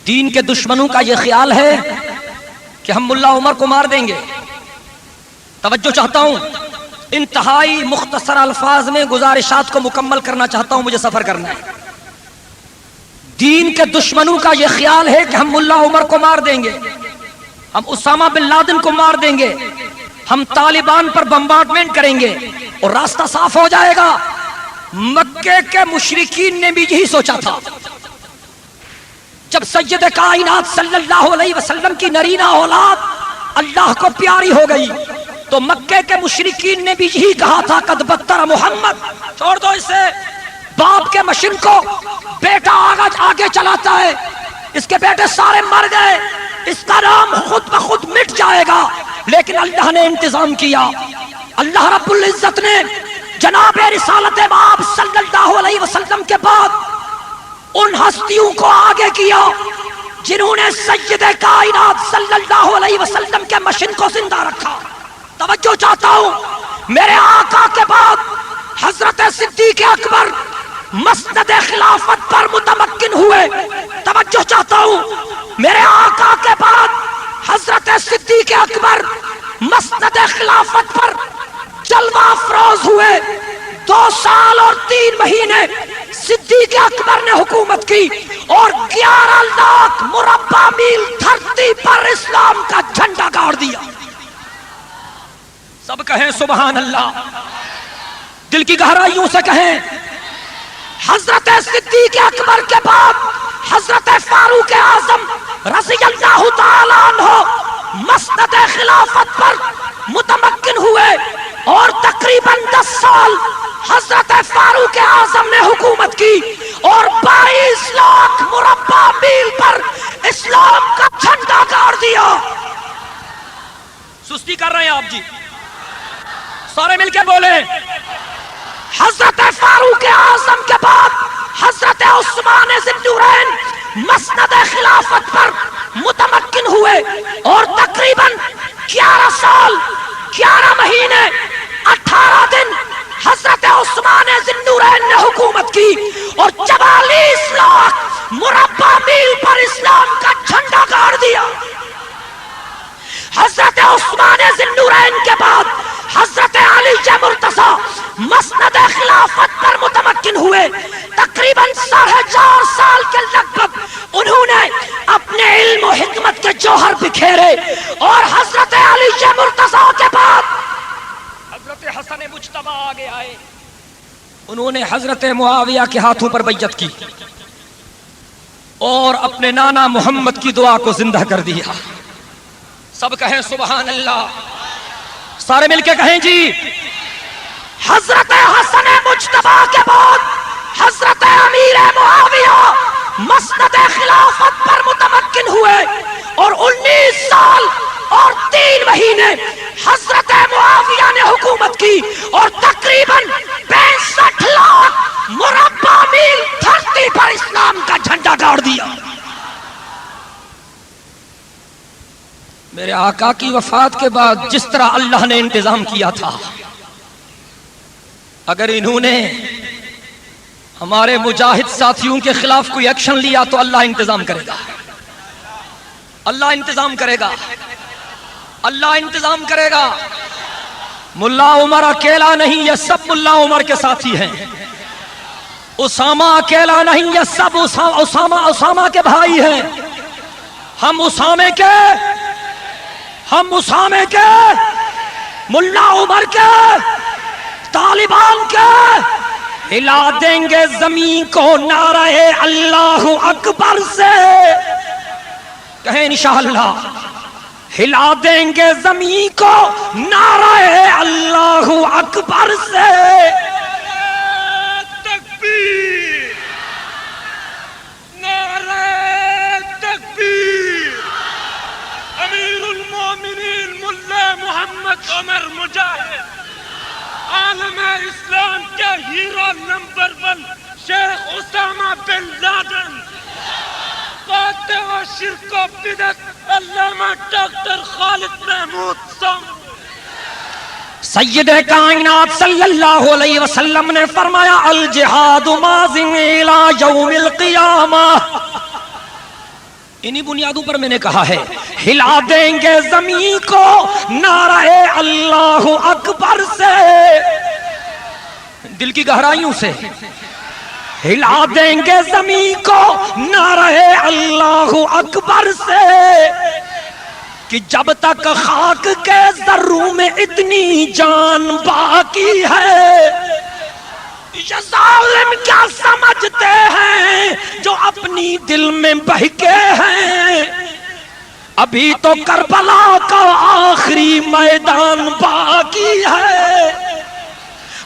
دین کے دشمنوں کا یہ خیال ہے کہ ہم ملا عمر کو مار دیں گے. توجہ چاہتا ہوں، انتہائی مختصر الفاظ میں گزارشات کو مکمل کرنا چاہتا ہوں، مجھے سفر کرنا ہے۔ دین کے دشمنوں کا یہ خیال ہے کہ ہم ملا عمر کو مار دیں گے، ہم اسامہ بن لادن کو مار دیں گے، ہم طالبان پر بمبارڈمنٹ کریں گے اور راستہ صاف ہو جائے گا۔ مکے کے مشرکین نے بھی یہی سوچا تھا۔ جب سید کائنات صلی اللہ علیہ وسلم کی نرینہ اولاد اللہ کو پیاری ہو گئی تو مکے کے مشرکین نے بھی یہی کہا تھا، قد بدتر محمد، چھوڑ دو اسے، باپ کے مشن کو بیٹا آگے چلاتا ہے، اس کے بیٹے سارے مر گئے، اس کا نام خود بخود مٹ جائے گا۔ لیکن اللہ نے انتظام کیا، اللہ رب العزت نے جناب رسالت مآب صلی اللہ علیہ وسلم کے بعد ان ہستیوں کو آگے کیا جنہوں نے سید کائنات صلی اللہ علیہ وسلم کے مشن کو زندہ رکھا۔ توجہ چاہتا ہوں، میرے آقا کے بعد حضرت صدیق اکبر مسند خلافت پر متمکن ہوئے۔ توجہ چاہتا ہوں، میرے آقا کے بعد حضرت صدیق اکبر مسند خلافت پر جلوہ افروز ہوئے۔ 2 سال اور 3 مہینے صدیق اکبر نے حکومت کی اور 11 لاکھ مربع میل دھرتی پر اسلام کا جھنڈا گاڑ دیا۔ سب کہیں سبحان اللہ، دل کی گہرائیوں سے کہیں۔ حضرت صدیق اکبر کے بعد حضرت فاروق اعظم رضی اللہ تعالیٰ عنہ مسند خلافت پر متمکن ہوئے اور تقریباً 10 سال حضرت فاروق اعظم نے حکومت کی اور 22 لاکھ مربع میل پر اسلام کا جھنڈا گاڑ دیا۔ سستی کر رہے ہیں آپ جی، سارے مل کے بولے۔ حضرت فاروق اعظم کے بعد حضرت عثمان ذی النورین مسند خلافت پر متمکن ہوئے اور تقریباً 11 سال 11 مہینے 18 دن حضرت عثمان ذی النورین نے حکومت کی اور 44 لاکھ مربع میل پر اسلام کا جھنڈا گاڑ دیا۔ حضرت عثمان ذی النورین کے بعد حضرت علی مرتضیٰ مسند خلافت پر متمکن ہوئے۔ تقریباً 4.5 سال کے لگ بھگ انہوں نے اپنے علم و حکمت کے جوہر بکھیرے اور حضرت علی مرتضیٰ کے بعد حضرت حسن مجتبی آگے آئے، انہوں نے حضرت معاویہ کے ہاتھوں پر بیعت کی اور اپنے نانا محمد کی دعا کو زندہ کر دیا۔ سب کہیں سبحان اللہ، سارے مل کے کہیں جی۔ حضرت حسن مجتبی کے بعد حضرت امیر معاویہ مسند خلافت پر متمکن ہوئے اور 19 سال اور 3 مہینے حضرت معاویہ نے حکومت کی اور تقریباً 65 لاکھ مربع میل دھرتی پر اسلام کا جھنڈا گاڑ دیا۔ میرے آقا کی وفات کے بعد جس طرح اللہ نے انتظام کیا تھا، اگر انہوں نے ہمارے مجاہد ساتھیوں کے خلاف کوئی ایکشن لیا تو اللہ انتظام کرے گا، اللہ انتظام کرے گا، اللہ انتظام کرے گا۔ ملا عمر اکیلا نہیں، یہ سب ملا عمر کے ساتھی ہیں۔ اسامہ اکیلا نہیں، یہ سب اسامہ کے بھائی ہیں۔ ہم اسامے کے ملا عمر کے طالبان کے ہلا دیں گے زمین کو نعرہ اللہ اکبر سے، کہیں انشاءاللہ، ہلا دیں گے زمین کو نعرہ اللہ اکبر سے۔ تکبیر، نعرہ تکبیر۔ امیر المومنین ملا محمد عمر مجاہد، عالم اسلام کے ہیرو نمبر 1 شیخ اسامہ بن لادن، قاطع و شرک و بدعت علامہ ڈاکٹر خالد محمود سامو۔ سید کائنات صلی اللہ علیہ وسلم نے فرمایا الجہاد ماضٍ الی یوم القیامہ، انہی بنیادوں پر میں نے کہا ہے ہلا دیں گے زمین کو نعرہ اللہ اکبر سے، دل کی گہرائیوں سے ہلا دیں گے زمین کو نعرہ اللہ اکبر سے، کہ جب تک خاک کے ذروں میں اتنی جان باقی ہے، یہ ظالم کیا سمجھتے ہیں جو اپنی دل میں بہکے ہیں، ابھی تو کربلا کا آخری میدان باقی ہے۔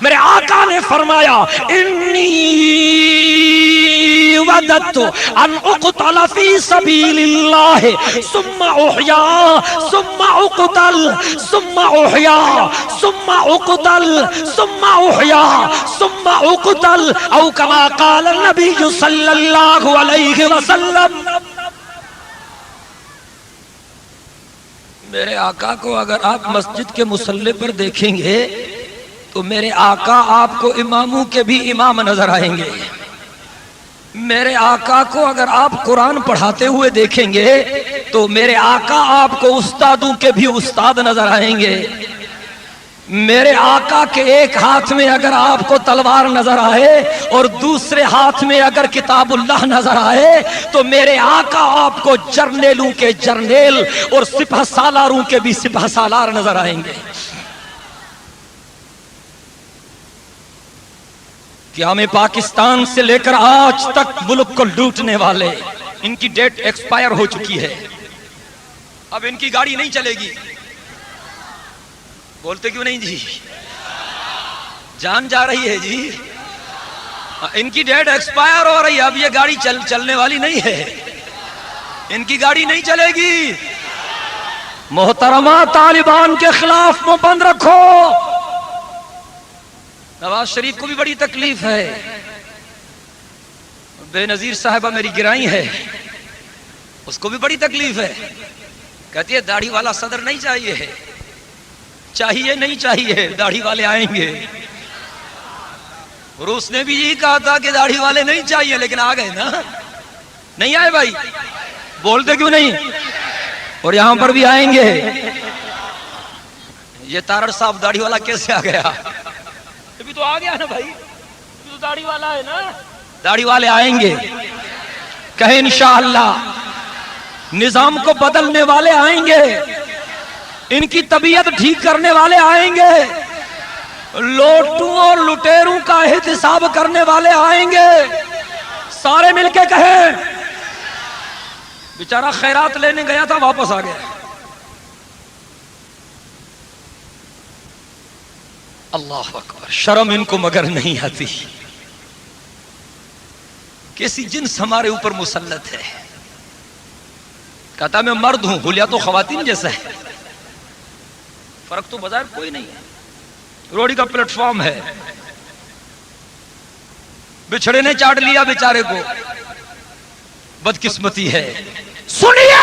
میرے آقا نے فرمایا انی وددت ان اقتل فی سبیل اللہ ثم احیا ثم اقتل ثم احیا ثم اقتل ثم احیا ثم اقتل او کما قال النبی صلی اللہ علیہ وسلم۔ میرے آقا کو اگر آپ مسجد کے مصلی پر دیکھیں گے تو میرے آقا آپ کو اماموں کے بھی امام نظر آئیں گے۔ میرے آقا کو اگر آپ قرآن پڑھاتے ہوئے دیکھیں گے تو میرے آقا آپ کو استادوں کے بھی استاد نظر آئیں گے۔ میرے آقا کے ایک ہاتھ میں اگر آپ کو تلوار نظر آئے اور دوسرے ہاتھ میں اگر کتاب اللہ نظر آئے تو میرے آقا آپ کو جرنیلوں کے جرنیل اور سپہ سالاروں کے بھی سپہ سالار نظر آئیں گے۔ کہ ہمیں پاکستان سے لے کر آج تک ملک کو لوٹنے والے، ان کی ڈیٹ ایکسپائر ہو چکی ہے، اب ان کی گاڑی نہیں چلے گی۔ بولتے کیوں نہیں جی؟ جان جا رہی ہے جی، ان کی ڈیٹ ایکسپائر ہو رہی ہے، اب یہ گاڑی چلنے والی نہیں ہے، ان کی گاڑی نہیں چلے گی۔ محترمہ طالبان کے خلاف منہ بند رکھو۔ نواز شریف کو بھی بڑی تکلیف ہے، بے نظیر صاحبہ میری گرائی ہے، اس کو بھی بڑی تکلیف ہے، کہتی ہے داڑھی والا صدر نہیں چاہیے ہے، چاہیے نہیں چاہیے، داڑھی والے آئیں گے۔ روس نے بھی یہی کہا تھا کہ داڑھی والے نہیں چاہیے، لیکن آ گئے نا، نہیں آئے بھائی، بولتے کیوں نہیں؟ اور یہاں پر بھی آئیں گے۔ یہ تارڑ صاحب داڑھی والا کیسے آ گیا؟ ابھی تو آ گیا نا بھائی، ابھی تو داڑھی والا ہے نا، داڑھی والے آئیں گے، کہیں انشاءاللہ نظام کو بدلنے والے آئیں گے، ان کی طبیعت ٹھیک کرنے والے آئیں گے، لوٹوں اور لٹیروں کا احتساب کرنے والے آئیں گے۔ سارے مل کے کہیں، بیچارہ خیرات لینے گیا تھا واپس آ گیا۔ اللہ اکبر، شرم ان کو مگر نہیں آتی۔ کیسی جنس ہمارے اوپر مسلط ہے، کہتا میں مرد ہوں، گلیا تو خواتین جیسا ہے، فرق تو بظاہر کوئی نہیں ہے، روڑی کا پلیٹ فارم ہے، بچھڑے نے چاٹ لیا بیچارے کو، بدقسمتی ہے۔ سنیے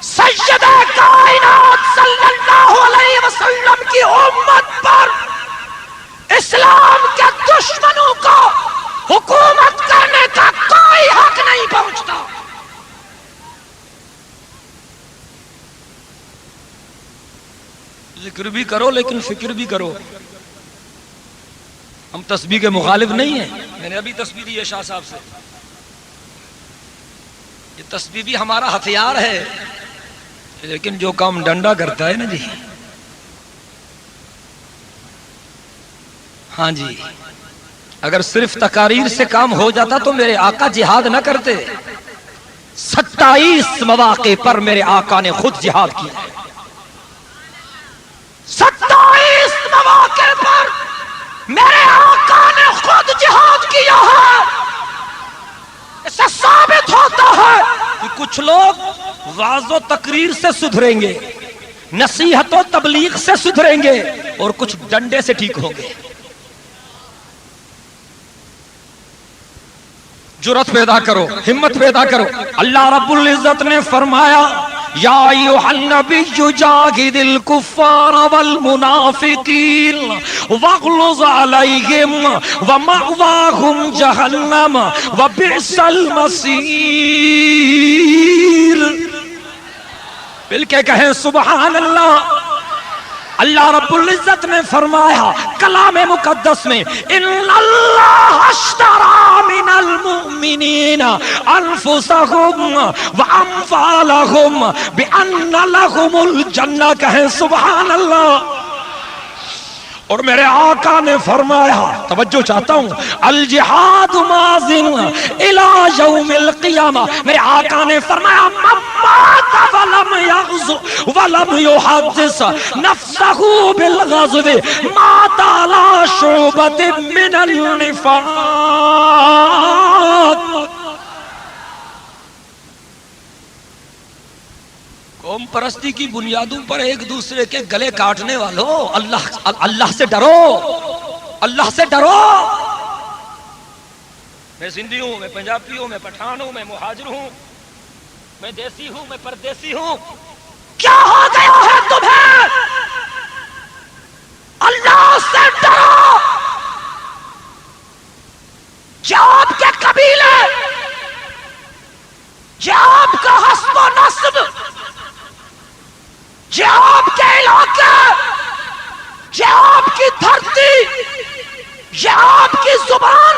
سیدہ کائنات صلی اللہ علیہ وسلم کی امت پر اسلام کے دشمنوں کو حکومت کرنے کا کوئی حق نہیں پہنچتا۔ ذکر بھی کرو لیکن فکر بھی کرو، ہم تسبیح کے مخالف نہیں ہیں۔ میں نے ابھی تسبیح دی ہے شاہ صاحب سے، یہ تسبیح بھی ہمارا ہتھیار ہے، لیکن جو کام ڈنڈا کرتا ہے نا جی، ہاں جی، اگر صرف تقاریر سے کام ہو جاتا تو میرے آقا جہاد نہ کرتے۔ 27 مواقع پر میرے آقا نے خود جہاد کیا ہے، 27 مواقع پر میرے آقا نے خود جہاد کیا ہے۔ اس سے ثابت ہوتا ہے کہ کچھ لوگ وعظ و تقریر سے سدھریں گے، نصیحت و تبلیغ سے سدھریں گے، اور کچھ ڈنڈے سے ٹھیک ہوں گے۔ جرأت پیدا کرو، ہمت پیدا کرو۔ اللہ رب العزت نے فرمایا یا ایھا النبی جاہد الکفار والمنافقین واغلظ علیہم ومأواہم جہنم وبئس المصیر. مل کے کہیں سبحان اللہ. اللہ رب العزت نے فرمایا کلام مقدس میں ان اللہ اشترى من المؤمنین انفسهم واموالهم بان لهم الجنہ. کہیں سبحان اللہ. اور میرے آقا نے فرمایا, توجہ چاہتا ہوں, الجہاد ماضٍ الی یوم القیامہ. میرے آقا نے فرمایا من مات ولم یغزو ولم یحدث نفسہ بالغزو مات علی شعبۃ من النفاق. قوم پرستی کی بنیادوں پر ایک دوسرے کے گلے کاٹنے والوں, اللہ سے ڈرو, اللہ سے ڈرو. میں سندھی ہوں, میں پنجابی ہوں, میں پٹھان ہوں, میں مہاجر ہوں, میں دیسی ہوں, میں پردیسی ہوں. کیا ہو گیا ہے تمہیں؟ اللہ سے ڈرو. جو آپ کے قبیلے, جو آپ کا حسب و نسب, جو آپ کے علاقے, جو آپ کی دھرتی, یہ آپ کی زبان,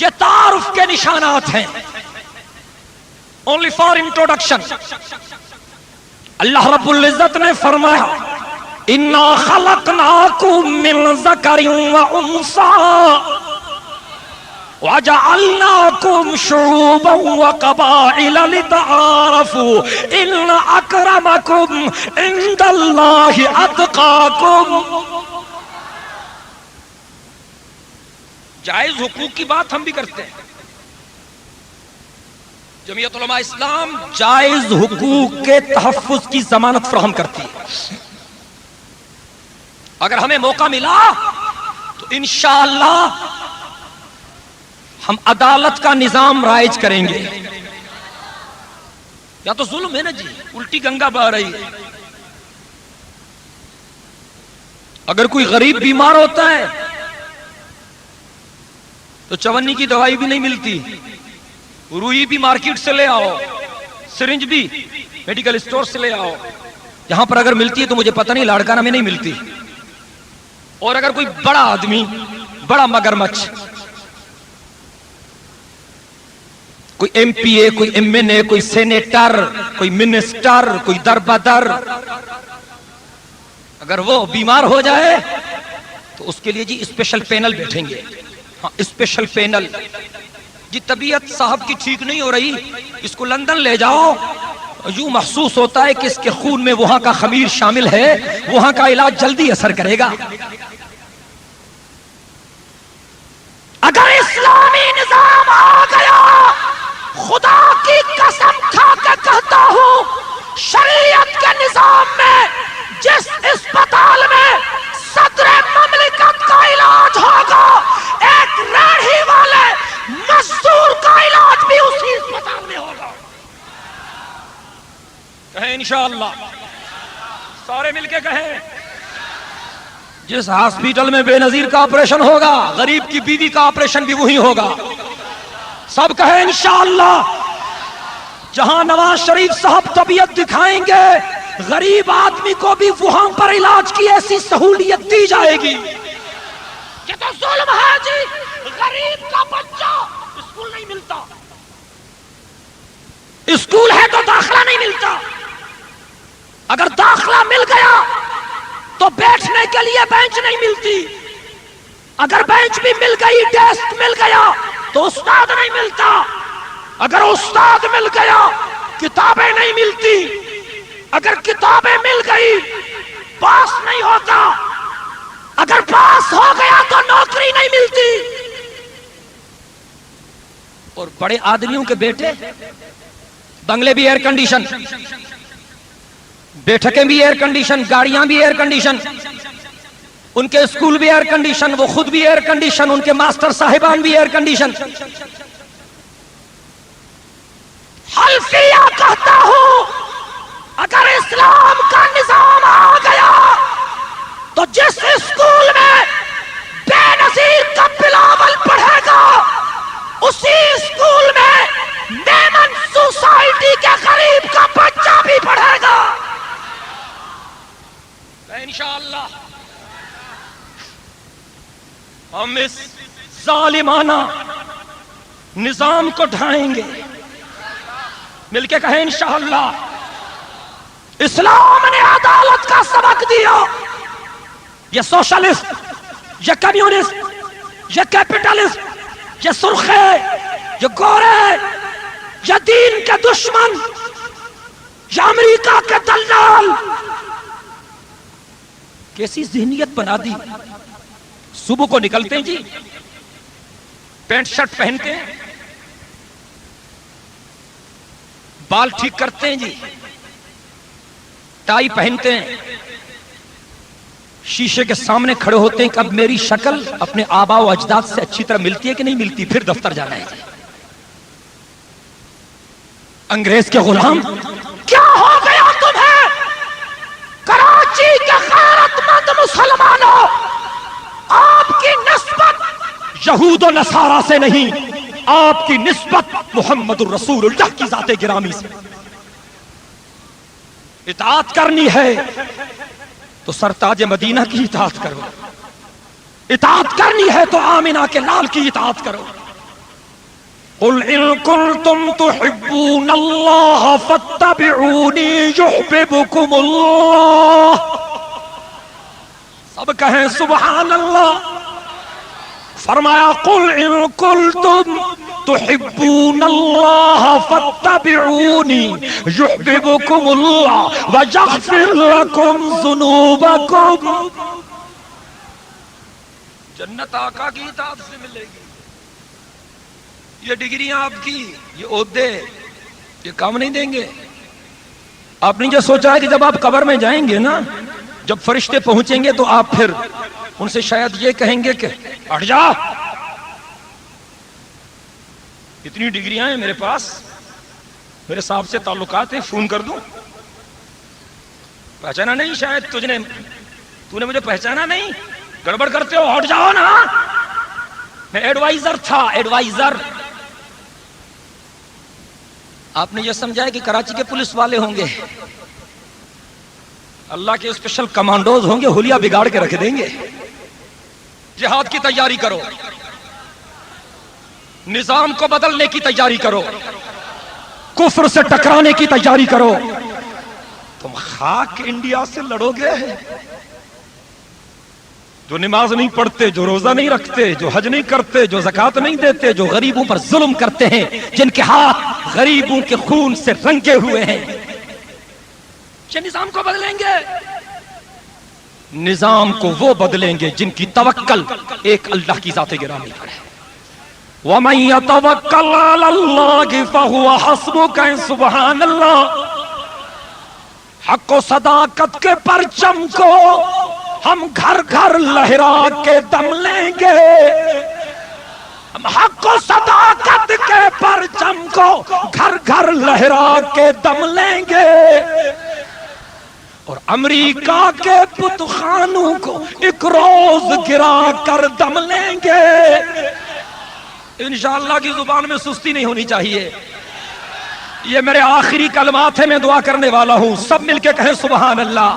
یہ تعارف کے نشانات ہیں. Only for introduction. اللہ رب العزت نے فرمایا اِنَّا خَلَقْنَاكُم مِّن ذَكَرٍ وَأُنثَىٰ وَجَعَلْنَاكُمْ شُعُوبًا وَقَبَائِلَ لِتَعَارَفُوا إِنَّ أَكْرَمَكُمْ عِندَ اللَّهِ أَتْقَاكُمْ. جائز حقوق کی بات ہم بھی کرتے ہیں. جمعیت علماء اسلام جائز حقوق کے تحفظ کی ضمانت فراہم کرتی ہے. اگر ہمیں موقع ملا تو انشاءاللہ ہم عدالت کا نظام رائج کریں گے. یا تو ظلم ہے نا جی, الٹی گنگا بہہ رہی ہے. اگر کوئی غریب بیمار ہوتا ہے تو چونی کی دوائی بھی نہیں ملتی, روئی بھی مارکیٹ سے لے آؤ, سرنج بھی میڈیکل اسٹور سے لے آؤ. یہاں پر اگر ملتی ہے تو مجھے پتہ نہیں, لاڑکانہ میں نہیں ملتی. اور اگر کوئی بڑا آدمی, بڑا مگرمچھ, کوئی ایم پی اے, کوئی ایم این اے, کوئی سینیٹر, کوئی منسٹر, کوئی دربدر, اگر وہ بیمار ہو جائے تو اس کے لیے جی اسپیشل پینل بیٹھیں گے. ہاں اسپیشل پینل. جی طبیعت صاحب کی ٹھیک نہیں ہو رہی, اس کو لندن لے جاؤ, یوں محسوس ہوتا ہے کہ اس کے خون میں وہاں کا خمیر شامل ہے, وہاں کا علاج جلدی اثر کرے گا. اگر اسلامی نظام آ گیا, خدا کی قسم کھا کے کہتا ہوں, شریعت کے نظام میں جس اسپتال میں صدر مملکت کا علاج ہوگا, ایک ریڑھی والے مزدور کا علاج بھی اسی اسپتال میں ہوگا. کہیں انشاءاللہ, سارے مل کے کہیں. جس ہاسپیٹل میں بے نظیر کا آپریشن ہوگا, غریب کی بیوی کا آپریشن بھی وہی ہوگا. سب کہیں انشاءاللہ. جہاں نواز شریف صاحب طبیعت دکھائیں گے, غریب آدمی کو بھی وہاں پر علاج کی ایسی سہولیت دی جائے گی. یہ تو ظلم ہے جی, غریب کا بچہ اسکول نہیں ملتا, اسکول ہے تو داخلہ نہیں ملتا. اگر داخلہ مل گیا تو بیٹھنے کے لیے بینچ نہیں ملتی. اگر بینچ بھی مل گئی, ڈیسک مل گیا تو استاد نہیں ملتا. اگر استاد مل گیا کتابیں نہیں ملتی. اگر کتابیں مل گئی پاس نہیں ہوتا. اگر پاس ہو گیا تو نوکری نہیں ملتی. اور بڑے آدمیوں کے بیٹے, بنگلے بھی ایئر کنڈیشن, بیٹھکیں بھی ایئر کنڈیشن, گاڑیاں بھی ایئر کنڈیشن, ان کے اسکول بھی ایئر کنڈیشن, وہ خود بھی ایئر کنڈیشن, ان کے ماسٹر صاحبان بھی ایئر کنڈیشن. حلفیہ کہتا ہوں, ہم اس ظالمانہ نظام کو ڈھائیں گے. مل کے کہیں انشاءاللہ. اسلام نے عدالت کا سبق دیا. یہ سوشلسٹ، یہ کمیونسٹ، یہ کیپٹلسٹ، یہ سرخے، یہ گورے، یہ دین کے دشمن، یہ امریکہ کے دلال، کیسی ذہنیت بنا دی. صبح کو نکلتے ہیں جی، پینٹ شرٹ پہنتے ہیں، بال ٹھیک کرتے ہیں جی، ٹائی پہنتے ہیں، شیشے کے سامنے کھڑے ہوتے ہیں کہ اب میری شکل اپنے آبا و اجداد سے اچھی طرح ملتی ہے کہ نہیں ملتی، پھر دفتر جانا ہے جی. انگریز کے غلام. کیا ہو گیا تمہیں کراچی کے غیرت مند مسلمانوں؟ آپ کی نسبت یہود و نصارہ سے نہیں، آپ کی نسبت محمد الرسول اللہ کی ذات گرامی سے. اطاعت کرنی ہے تو سرتاج مدینہ کی اطاعت کرو، اطاعت کرنی ہے تو آمنہ کے لال کی اطاعت کرو. قل ان کنتم تحبون اللہ فاتبعونی یحببکم اللہ. سب کہیں سبحان اللہ. فرمایا قل ان کنتم تحبون اللہ فاتبعونی یحببکم اللہ ویغفر لکم ذنوبکم. جنت آقا کی اطاعت سے ملے گی. یہ ڈگریاں آپ کی، یہ عہدے، یہ کام نہیں دیں گے. آپ نے جو سوچا ہے کہ جب آپ قبر میں جائیں گے نا، جب فرشتے پہنچیں گے تو آپ پھر ان سے شاید یہ کہیں گے کہ ہٹ جا، اتنی ڈگریاں ہیں میرے پاس، میرے صاحب سے تعلقات ہیں، فون کر دوں. پہچانا نہیں شاید تو نے مجھے پہچانا نہیں، گڑبڑ کرتے ہو، ہٹ جاؤ نا. میں ایڈوائزر تھا، ایڈوائزر. آپ نے یہ سمجھا ہے کہ کراچی کے پولیس والے ہوں گے، اللہ کے اسپیشل کمانڈوز ہوں گے، حلیہ بگاڑ کے رکھ دیں گے. جہاد کی تیاری کرو، نظام کو بدلنے کی تیاری کرو، کفر سے ٹکرانے کی تیاری کرو. تم خاک انڈیا سے لڑو گے. جو نماز نہیں پڑھتے، جو روزہ نہیں رکھتے، جو حج نہیں کرتے، جو زکوٰۃ نہیں دیتے، جو غریبوں پر ظلم کرتے ہیں، جن کے ہاتھ غریبوں کے خون سے رنگے ہوئے ہیں، یہ نظام کو بدلیں گے. نظام کو وہ بدلیں گے جن کی توکل ایک اللہ کی ذات گرامی پر ہے. وَمَن يَتَوَكَّلْ عَلَى اللَّهِ فَهُوَ حَسْبُهُ. سبحان اللہ. حق و صداقت کے پرچم کو ہم گھر گھر لہرا کے دم لیں گے. ہم حق و صداقت کے پرچم کو گھر گھر لہرا کے دم لیں گے، اور امریکہ کے بت خانوں کو ایک روز گرا کر دم لیں گے. انشاءاللہ کی زبان میں سستی نہیں ہونی چاہیے. یہ میرے آخری کلمات ہیں، میں دعا کرنے والا ہوں، سب مل کے کہیں سبحان اللہ.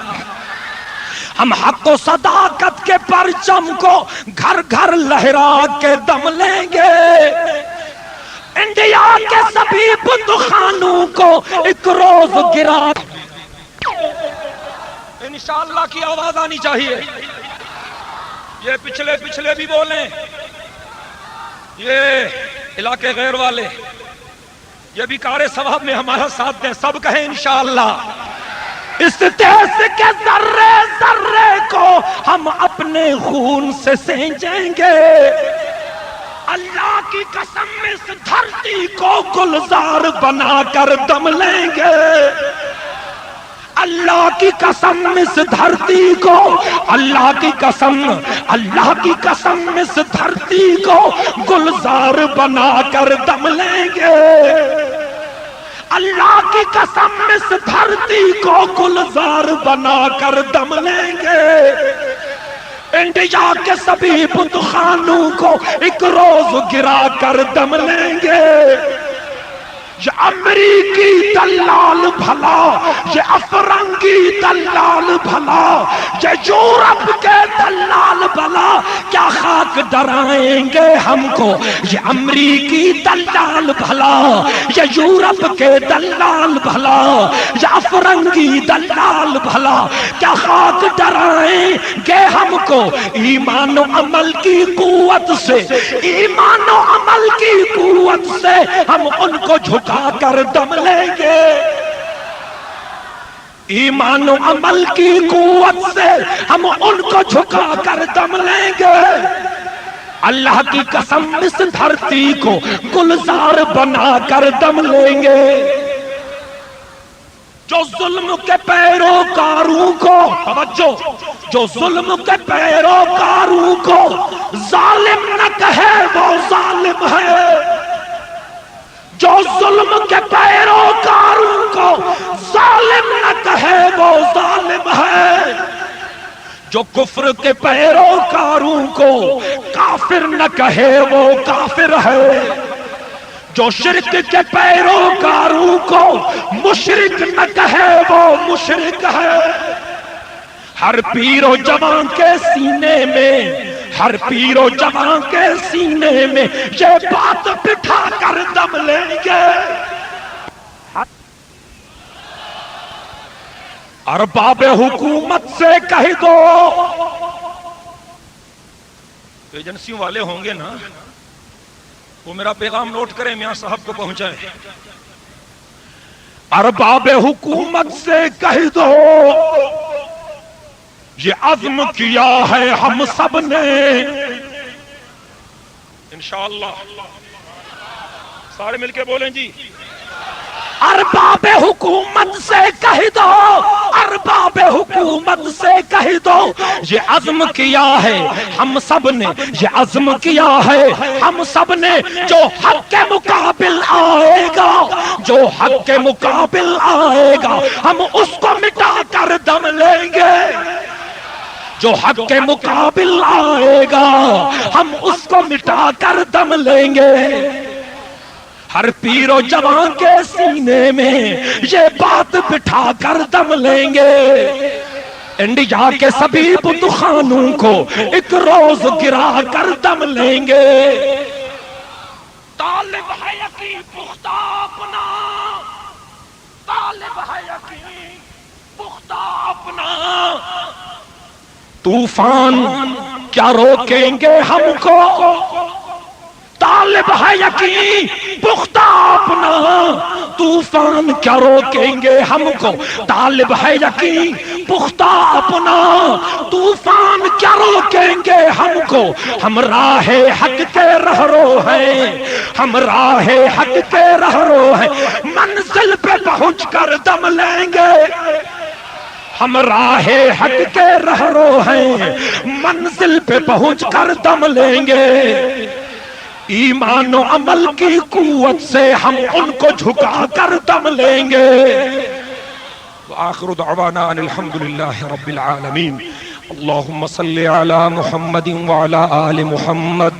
ہم حق و صداقت کے پرچم کو گھر گھر لہرا کے دم لیں گے. انڈیا کے سبھی بت خانوں کو ایک روز گرا. انشاءاللہ کی آواز آنی چاہیے. یہ پچھلے بھی بولیں، یہ علاقے غیر والے، یہ بھی کار ثواب میں ہمارا ساتھ دیں. سب کہیں انشاءاللہ. اس دیس کے ذرے ذرے کو ہم اپنے خون سے سینچیں گے. اللہ کی قسم اس دھرتی کو گلزار بنا کر دم لیں گے. اللہ کی قسم اس دھرتی کو، اللہ کی قسم اس دھرتی کو گلزار بنا کر دم لیں گے. اللہ کی قسم اس دھرتی کو گلزار بنا کر دم لیں گے. انڈیا کے سبھی بت خانوں کو ایک روز گرا کر دم لیں گے. یہ امریکی دلال بھلا، یہ افرنگی دلال بھلا، یہ یورپ کے دلال بھلا، کیا خاک ڈرائیں گے ہم کو یہ امریکی دلال بھلا، یہ یورپ کے دلال بھلا، یہ افرنگی دلال بھلا، کیا خاک ڈرائیں گے ہم کو ایمان و عمل کی قوت سے، ایمان و عمل کی قوت سے ہم ان کو جھکا کر دم لیں گے، ایمان و عمل کی قوت سے ہم ان کو جھکا کر دم لیں گے۔ اللہ کی قسم اس دھرتی کو گلزار بنا کر دم لیں گے۔ جو ظلم کے پیروکاروں کو، توجہ، جو ظلم کے پیروکاروں کو ظالم نہ کہے وہ ظالم ہے، جو ظلم کے پیروکاروں کو ظالم نہ کہے وہ ظالم ہے، جو کفر کے پیروکاروں کو کافر نہ کہے وہ کافر ہے، جو شرک کے پیروکاروں کو مشرک نہ کہے وہ مشرک ہے۔ ہر پیر و جوان کے سینے میں، ہر پیر و جوان کے سینے میں یہ بات بٹھا کر دم لیں گے۔ ارباب حکومت سے کہہ دو، ایجنسیوں والے ہوں گے نا، وہ میرا پیغام نوٹ کریں، میاں صاحب کو پہنچائیں۔ ارباب حکومت سے کہہ دو یہ عزم کیا ہے ہم سب نے، انشاءاللہ سارے مل کے بولیں جی۔ ارباب حکومت سے کہہ دو، ارباب حکومت سے کہہ دو یہ عزم کیا ہے ہم سب نے، یہ عزم کیا ہے ہم سب نے، جو حق کے مقابل آئے گا، جو حق کے مقابل آئے گا ہم اس کو مٹا کر دم لیں گے، جو حق کے مقابل آئے گا ہم اس کو مٹا کر دم لیں گے۔ ہر پیر و جوان کے سینے میں یہ بات بٹھا کر دم لیں گے۔ انڈیا کے سبھی بتخانوں کو ایک روز گرا کر دم لیں گے۔ طالب ہے یقین پختہ اپنا، طالب ہے یقین پختہ اپنا، طوفان کیا روکیں گے ہم کو، طالب ہے یقین پختہ اپنا، طوفان کیا روکیں گے ہم کو، طالب ہے یقین پختہ اپنا، طوفان کیا روکیں گے ہم کو، ہم راہ حق کے رہرو ہیں، ہم راہ حق کے رہرو ہیں، منزل پہ پہنچ کر دم لیں گے، ہم راہ حق کے رہرو ہیں، منزل پہ پہنچ کر دم لیں گے۔ ایمان و عمل کی قوت سے ہم ان کو جھکا کر دم لیں گے۔ وآخر دعوانا ان الحمدللہ رب العالمین۔ اللہم صلی علی محمد وعلی آل محمد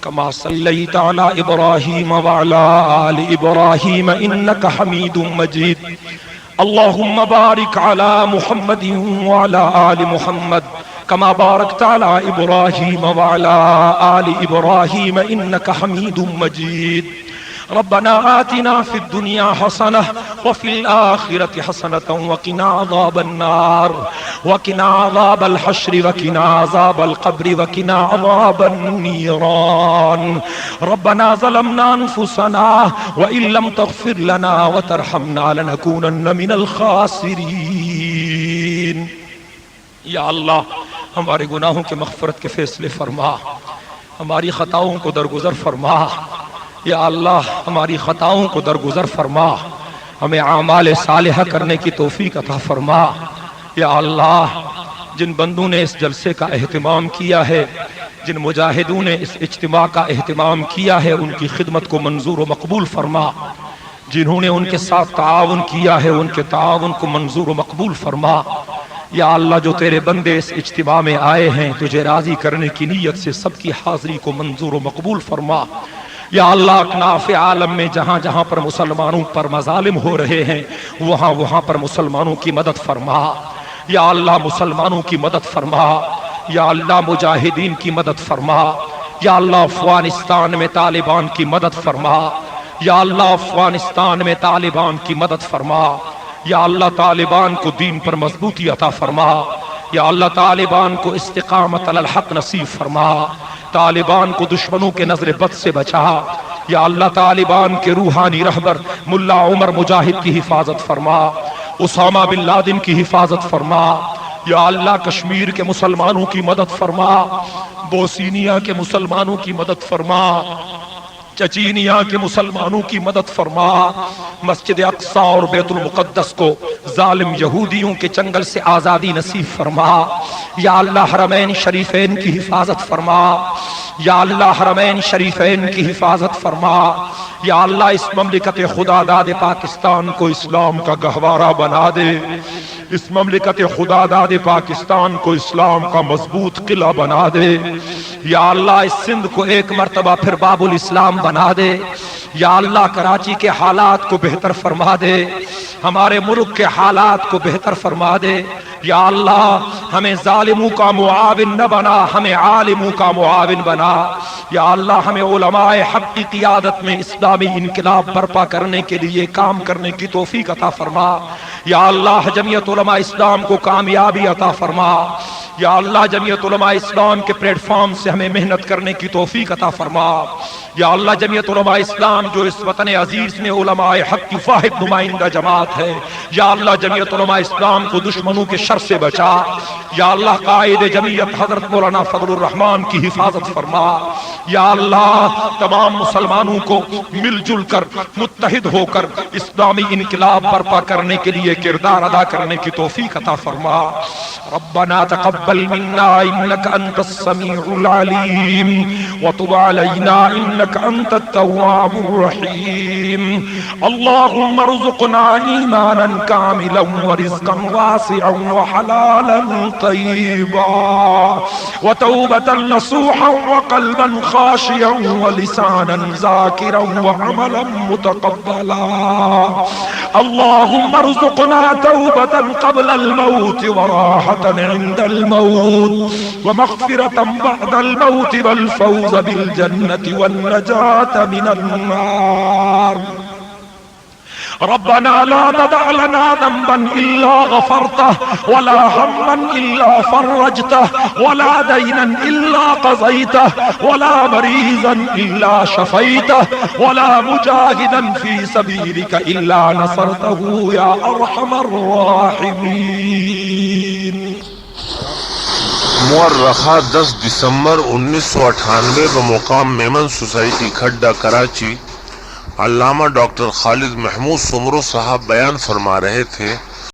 کما صلیت علی ابراہیم وعلی آل ابراہیم انک حمید مجید۔ اللہم بارک علی محمد وعلی آل محمد كما باركت على إبراهيم وعلى آل إبراهيم إنك حميد مجيد۔ ربنا آتنا في الدنيا حسنة وفي الآخرة حسنة وقنا عذاب النار وقنا عذاب الحشر وقنا عذاب القبر وقنا عذاب النيران۔ ربنا ظلمنا أنفسنا وإن لم تغفر لنا وترحمنا لنكونن من الخاسرين۔ یا اللہ ہمارے گناہوں کے مغفرت کے فیصلے فرما، ہماری خطاؤں کو درگزر فرما، یا اللہ ہماری خطاؤں کو درگزر فرما، ہمیں اعمال صالحہ کرنے کی توفیق عطا فرما۔ یا اللہ جن بندوں نے اس جلسے کا اہتمام کیا ہے، جن مجاہدوں نے اس اجتماع کا اہتمام کیا ہے، ان کی خدمت کو منظور و مقبول فرما، جنہوں نے ان کے ساتھ تعاون کیا ہے ان کے تعاون کو منظور و مقبول فرما۔ یا اللہ جو تیرے بندے اس اجتماع میں آئے ہیں تجھے راضی کرنے کی نیت سے سب کی حاضری کو منظور و مقبول فرما۔ یا اللہ اکناف عالم میں جہاں جہاں پر مسلمانوں پر مظالم ہو رہے ہیں وہاں وہاں پر مسلمانوں کی مدد فرما. یا اللہ مسلمانوں کی مدد فرما. یا اللہ مجاہدین کی مدد فرما. یا اللہ افغانستان میں طالبان کی مدد فرما. یا اللہ افغانستان میں طالبان کی مدد فرما. یا اللہ طالبان کو دین پر مضبوطی عطا فرما. یا اللہ طالبان کو استقامت علی الحق نصیب فرما. طالبان کو دشمنوں کے نظر بد سے بچا. یا اللہ طالبان کے روحانی رہبر ملا عمر مجاہد کی حفاظت فرما. اسامہ بن لادن کی حفاظت فرما. یا اللہ کشمیر کے مسلمانوں کی مدد فرما. بوسینیا کے مسلمانوں کی مدد فرما. چچینیا کے مسلمانوں کی مدد فرما. مسجد اقصی اور بیت المقدس کو ظالم یہودیوں کے چنگل سے آزادی نصیب فرما. یا اللہ حرمین شریفین کی حفاظت فرما. یا اللہ حرمین شریفین کی حفاظت فرما. یا اللہ اس مملکت خدا داد پاکستان کو اسلام کا گہوارہ بنا دے. اس مملکت خدا داد پاکستان کو اسلام کا مضبوط قلعہ بنا دے. یا اللہ اس سندھ کو ایک مرتبہ پھر باب الاسلام بنا دے. یا اللہ کراچی کے حالات کو بہتر فرما دے. ہمارے ملک کے حالات کو بہتر فرما دے. یا اللہ ہمیں ظالموں کا معاون نہ بنا, ہمیں عالموں کا معاون بنا. یا اللہ ہمیں علماء حق کی قیادت میں اسلامی انقلاب برپا کرنے کے لیے کام کرنے کی توفیق عطا فرما. یا اللہ جمعیت علماء اسلام کو کامیابی عطا فرما. یا اللہ جمعیت علماء اسلام کے پلیٹ فارم سے ہمیں محنت کرنے کی توفیق عطا فرما. یا اللہ جمعیت علماء اسلام جو اس وطن عزیز میں علماء حق کی واحد نمائندہ جماعت ہے, یا اللہ جمعیت علماء اسلام کو دشمنوں کے شر سے بچا. یا اللہ قائد جمعیت حضرت مولانا فضل الرحمان کی حفاظت فرما. یا اللہ تمام مسلمانوں کو مل جل کر متحد ہو کر اسلامی انقلاب برپا کرنے کے لیے کردار ادا کرنے کی توفیق عطا فرما. ربنا تقبل منا انك انت السميع العليم وتب علينا انك انت التواب الرحيم. اللهم ارزقنا ايمانا كاملا ورزقا واسعا وحلالا طيبا وتوبة نصوحا وقلبا خاشعا ولسانا ذاكرا وعملا متقبلا. اللهم ارزقنا توبة قبل الموت وراحة عند الموت ومغفرة بعد الموت والفوز بالجنة والنجاة من النار. ربنا لا تدع لنا ذنبا إلا غفرته ولا هما إلا فرجته ولا دينا إلا قضيته ولا مريضا إلا شفيته ولا مجاهدا في سبيلك إلا نصرته يا أرحم الراحمين. مورخہ 10 دسمبر 1998 بمقام میمن سوسائٹی کھڈا کراچی علامہ ڈاکٹر خالد محمود سمرو صاحب بیان فرما رہے تھے